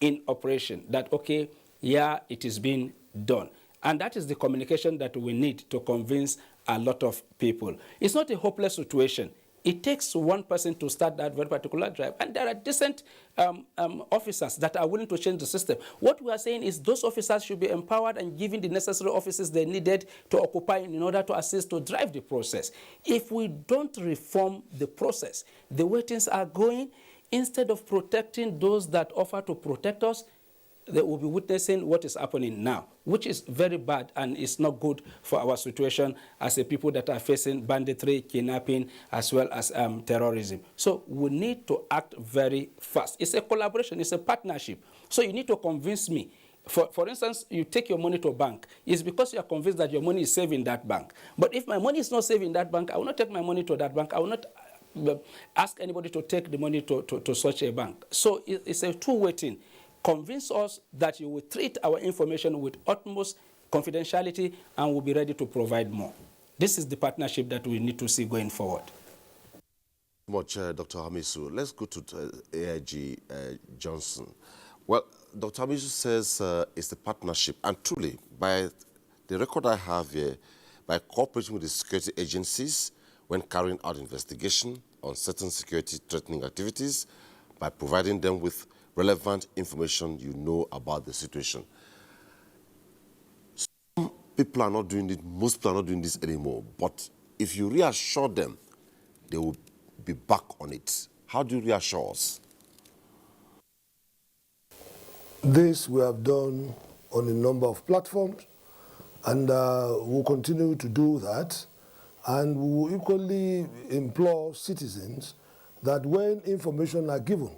in operation, that, okay, yeah, it is being done. And that is the communication that we need to convince a lot of people. It's not a hopeless situation. It takes one person to start that very particular drive. And there are decent officers that are willing to change the system. What we are saying is those officers should be empowered and given the necessary offices they needed to occupy in order to assist to drive the process. If we don't reform the process, the way things are going, instead of protecting those that offer to protect us, they will be witnessing what is happening now, which is very bad and is not good for our situation as a people that are facing banditry, kidnapping, as well as terrorism. So we need to act very fast. It's a collaboration, it's a partnership. So you need to convince me. For instance, you take your money to a bank. It's because you are convinced that your money is safe in that bank. But if my money is not safe in that bank, I will not take my money to that bank. I will not ask anybody to take the money to such a bank. So it's a two-way thing. Convince us that you will treat our information with utmost confidentiality and will be ready to provide more. This is the partnership that we need to see going forward.
Much, Dr. Hamisu. Let's go to AIG Johnson. Well, Dr. Hamisu says it's a partnership, and truly, by the record I have here, by cooperating with the security agencies when carrying out investigation on certain security threatening activities, by providing them with relevant information you know about the situation. Some people are not doing it, most people are not doing this anymore, but if you reassure them, they will be back on it. How do you reassure us?
This we have done on a number of platforms, and we'll continue to do that. And we will equally implore citizens that when information are given,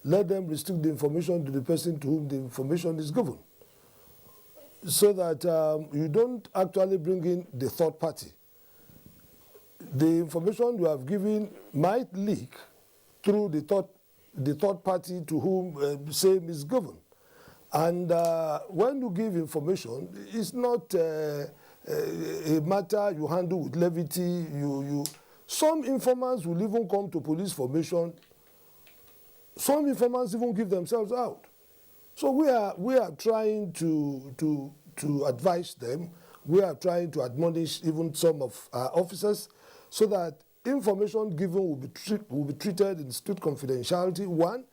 let them restrict the information to the person to whom the information is given, so that you don't actually bring in the third party. The information you have given might leak through the third party to whom same is given. And when you give information, it's not a matter you handle with levity. Some informants will even come to police formation some informants even give themselves out. So we are trying to advise them. We are trying to admonish even some of our officers so that information given will be treated in strict confidentiality, one,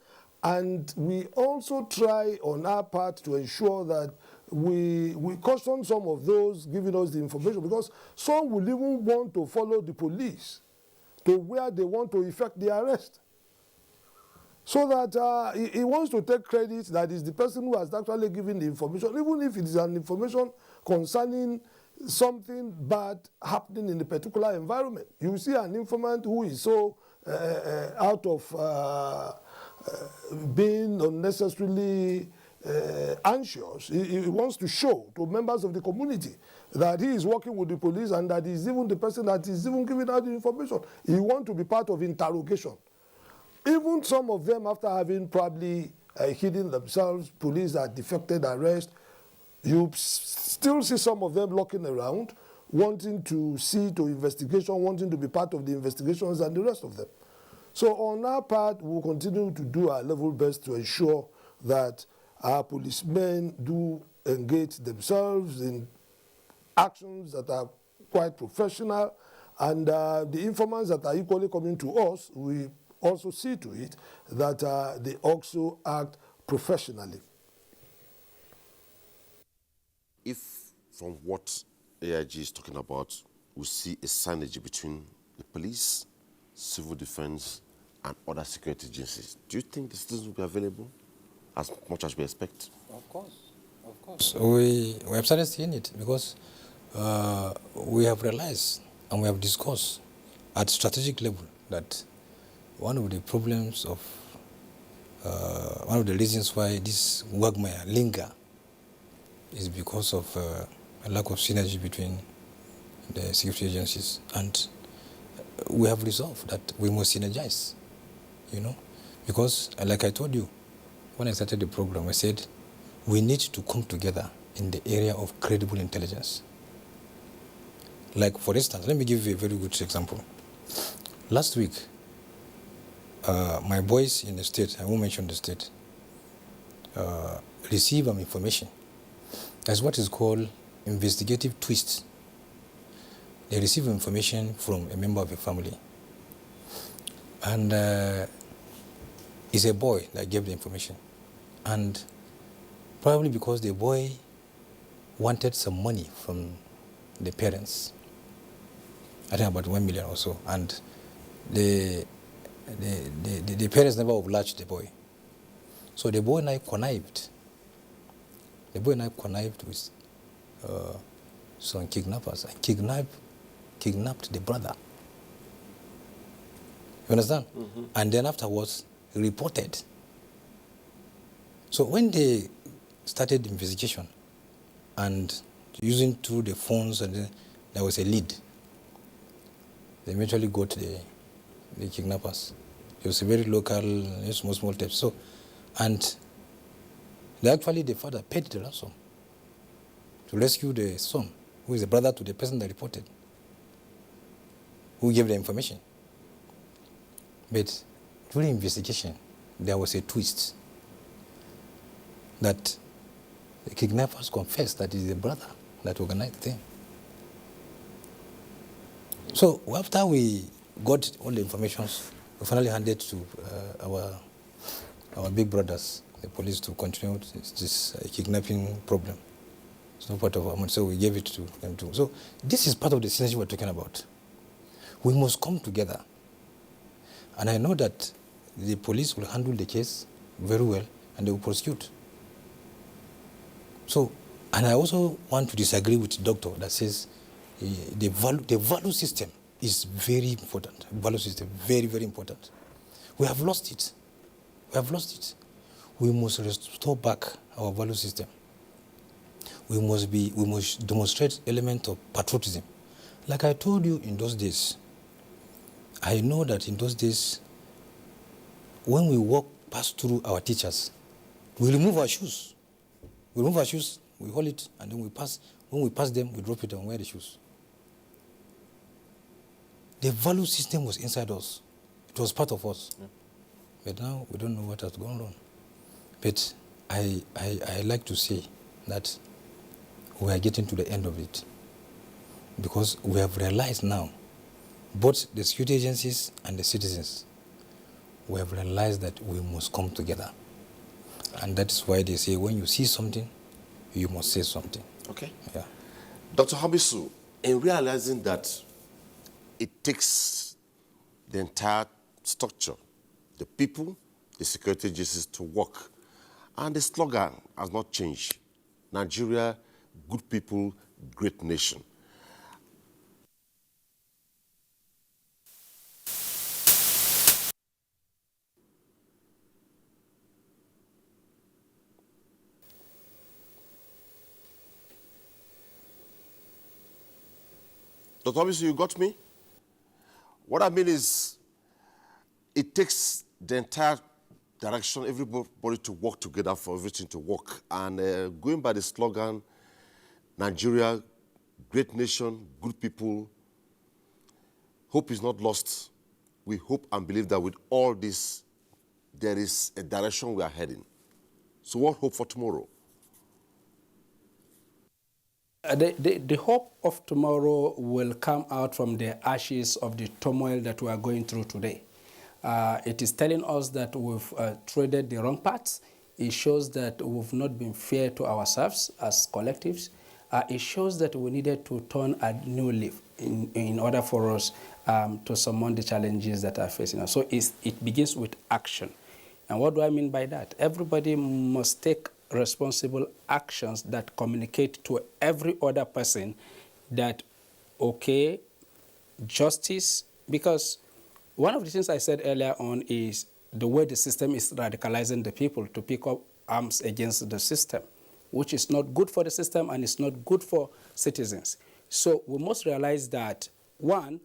and we also try on our part to ensure that we caution some of those giving us the information, because some will even want to follow the police to where they want to effect the arrest. So that he wants to take credit that is the person who has actually given the information, even if it is an information concerning something bad happening in a particular environment. You see an informant who is so out of being unnecessarily anxious. He wants to show to members of the community that he is working with the police and that he is even the person that is even giving out the information. He wants to be part of interrogation. Even some of them, after having probably hidden themselves, police are defected arrest, you still see some of them looking around, wanting to see to investigation, wanting to be part of the investigations and the rest of them. So on our part, we'll continue to do our level best to ensure that our policemen do engage themselves in actions that are quite professional, and the informants that are equally coming to us, we also see to it that they also act professionally.
If from what AIG is talking about, we see a synergy between the police, civil defense, and other security agencies, do you think the citizens will be available as much as we expect?
Of course, of course. We have started seeing it because we have realized and we have discussed at strategic level that one of the problems of, one of the reasons why this quagmire linger is because of a lack of synergy between the security agencies. And we have resolved that we must synergize, you know, because like I told you, when I started the program, I said we need to come together in the area of credible intelligence. Like, for instance, let me give you a very good example. Last week, my boys in the state, I won't mention the state, received information. That's what is called investigative twist. They receive information from a member of a family. And it's a boy that gave the information. And probably because the boy wanted some money from the parents, I think about 1 million or so, and the parents never obliged the boy. So the boy and I connived. The boy and I connived with some kidnappers and kidnapped the brother. You understand? Mm-hmm. And then afterwards, reported. So when they started the investigation and using through the phones, and then there was a lead, they eventually got the kidnappers. It was a very local, small tape. So, and the father paid the ransom to rescue the son, who is the brother to the person that reported, who gave the information. But during investigation, there was a twist that the kidnappers confessed that it is the brother that organized the thing. So after we got all the information, we finally handed to our big brothers, the police, to continue this kidnapping problem. It's not part of our money, so we gave it to them too. So this is part of the synergy we're talking about. We must come together. And I know that the police will handle the case very well and they will prosecute. So, and I also want to disagree with the doctor that says the value system is very important. Value system, very, very important. We have lost it. We have lost it. We must restore back our value system. We must demonstrate element of patriotism. Like I told you in those days, I know that in those days, when we pass through our teachers, we remove our shoes. We remove our shoes, we hold it, and then we pass. When we pass them, we drop it and wear the shoes. The value system was inside us. It was part of us. Yeah. But now we don't know what has gone wrong. But I like to say that we are getting to the end of it, because we have realized now, both the security agencies and the citizens, we have realized that we must come together. And that is why they say when you see something, you must say something.
Okay.
Yeah.
Dr. Hamisu, in realizing that it takes the entire structure, the people, the security agencies to work, and the slogan has not changed. Nigeria, good people, great nation. Dr. Hamisu, you got me? What I mean is, it takes the entire direction, everybody to work together for everything to work. And going by the slogan, Nigeria, great nation, good people, hope is not lost. We hope and believe that with all this, there is a direction we are heading. So what hope for tomorrow?
The hope of tomorrow will come out from the ashes of the turmoil that we are going through today. It is telling us that we've traded the wrong paths. It shows that we've not been fair to ourselves as collectives. It shows that we needed to turn a new leaf in order for us to surmount the challenges that are facing us. So it begins with action. And what do I mean by that? Everybody must take responsible actions that communicate to every other person that, okay, justice, because one of the things I said earlier on is the way the system is radicalizing the people to pick up arms against the system, which is not good for the system and it's not good for citizens. So we must realize that, one,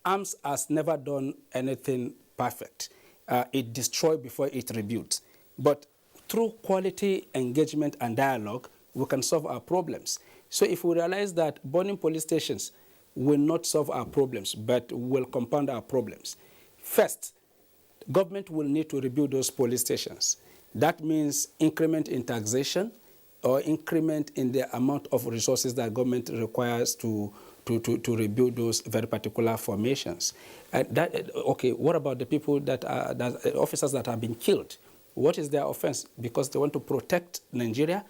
arms has never done anything perfect. It destroys before it rebuilds. But through quality engagement and dialogue, we can solve our problems. So if we realize that burning police stations will not solve our problems, but will compound our problems, first, government will need to rebuild those police stations. That means increment in taxation or increment in the amount of resources that government requires to rebuild those very particular formations. Okay, what about the people officers that have been killed? What is their offense? Because they want to protect Nigeria.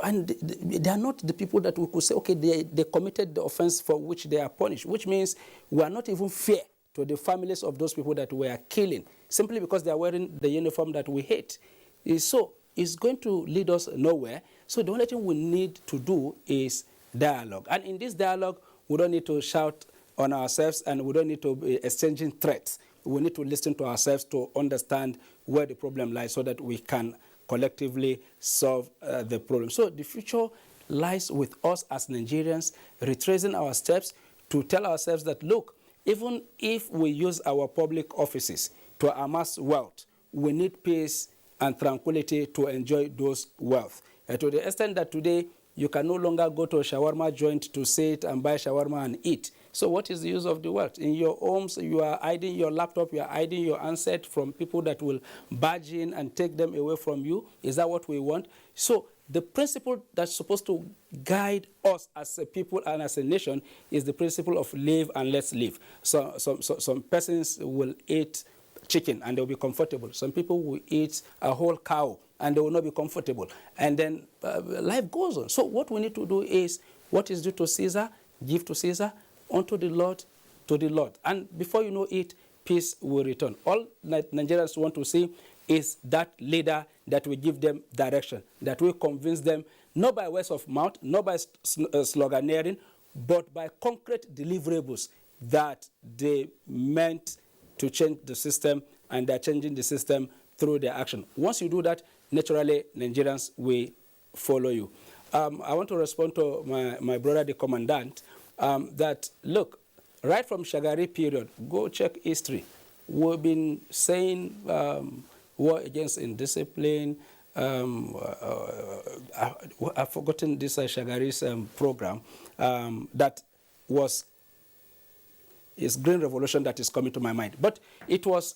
And they are not the people that we could say, okay, they committed the offense for which they are punished, which means we are not even fair to the families of those people that we are killing, simply because they are wearing the uniform that we hate. So it's going to lead us nowhere. So the only thing we need to do is dialogue. And in this dialogue, we don't need to shout on ourselves and we don't need to be exchanging threats. We need to listen to ourselves to understand where the problem lies so that we can collectively solve the problem. So the future lies with us as Nigerians, retracing our steps to tell ourselves that, look, even if we use our public offices to amass wealth, we need peace and tranquility to enjoy those wealth. To the extent that today you can no longer go to a shawarma joint to sit and buy shawarma and eat. So what is the use of the wealth? In your homes, you are hiding your laptop, you are hiding your handset from people that will barge in and take them away from you. Is that what we want? So the principle that's supposed to guide us as a people and as a nation is the principle of live and let's live. So some persons will eat chicken and they'll be comfortable. Some people will eat a whole cow and they will not be comfortable. And then life goes on. So what we need to do is, what is due to Caesar, give to Caesar, unto the Lord, to the Lord. And before you know it, peace will return. All Nigerians want to see is that leader that will give them direction, that will convince them, not by words of mouth, not by sloganeering, but by concrete deliverables that they meant to change the system, and they're changing the system through their action. Once you do that, naturally, Nigerians will follow you. I want to respond to my brother, the commandant, that, look, right from Shagari period, go check history. We've been saying war against indiscipline. I've forgotten this Shagari's program that was It's green revolution that is coming to my mind. But it was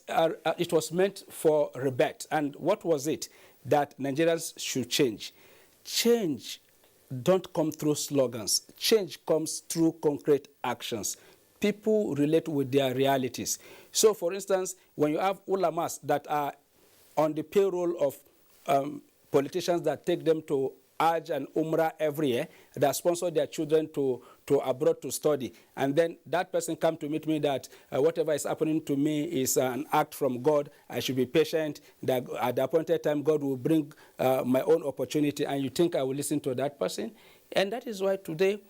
meant for rebate. And what was it? That Nigerians should change. Change don't come through slogans. Change comes through concrete actions. People relate with their realities. So, for instance, when you have ulamas that are on the payroll of politicians that take them to Hajj and Umrah every year, that sponsor their children to abroad to study, and then that person come to meet me that whatever is happening to me is an act from God, I should be patient, that at the appointed time God will bring my own opportunity, and you think I will listen to that person? And that is why today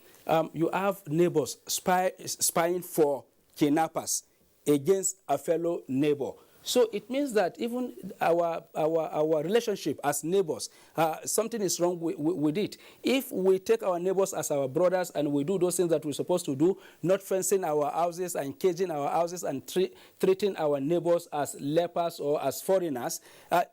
you have neighbors spying for kidnappers against a fellow neighbor. So it means that even our relationship as neighbors, something is wrong with it. If we take our neighbors as our brothers and we do those things that we're supposed to do, not fencing our houses and caging our houses and treating our neighbors as lepers or as foreigners,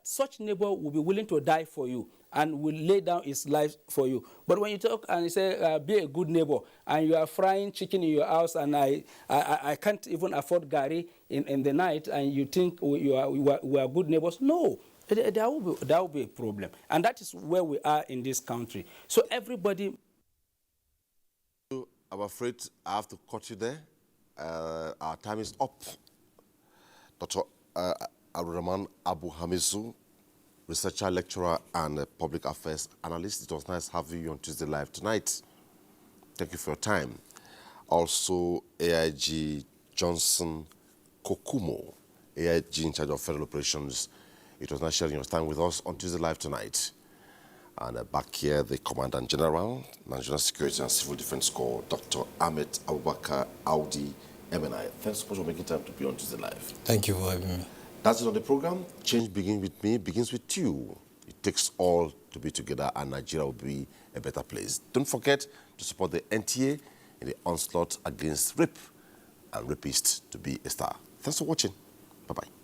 such neighbor will be willing to die for you and will lay down his life for you. But when you talk and you say, be a good neighbor, and you are frying chicken in your house, and I can't even afford gari in the night, and you think we are good neighbors, no, there will be a problem. And that is where we are in this country. So everybody...
I'm afraid I have to cut you there. Our time is up. Dr. Abdulrahman Abu Hamisu, researcher, lecturer, and public affairs analyst. It was nice having you on Tuesday Live tonight. Thank you for your time. Also, AIG Johnson Kokumo, AIG in charge of federal operations. It was nice sharing your time with us on Tuesday Live tonight. And back here, the Commandant General, Nigerian Security and Civil Defense Corps, Dr. Ahmed Abubakar Audi, MNI. Thanks so much for making time to be on Tuesday Live.
Thank you for having me.
That's it on the program. Change begins with me, begins with you. It takes all to be together, and Nigeria will be a better place. Don't forget to support the NTA in the onslaught against rape and rapists to be a star. Thanks for watching. Bye-bye.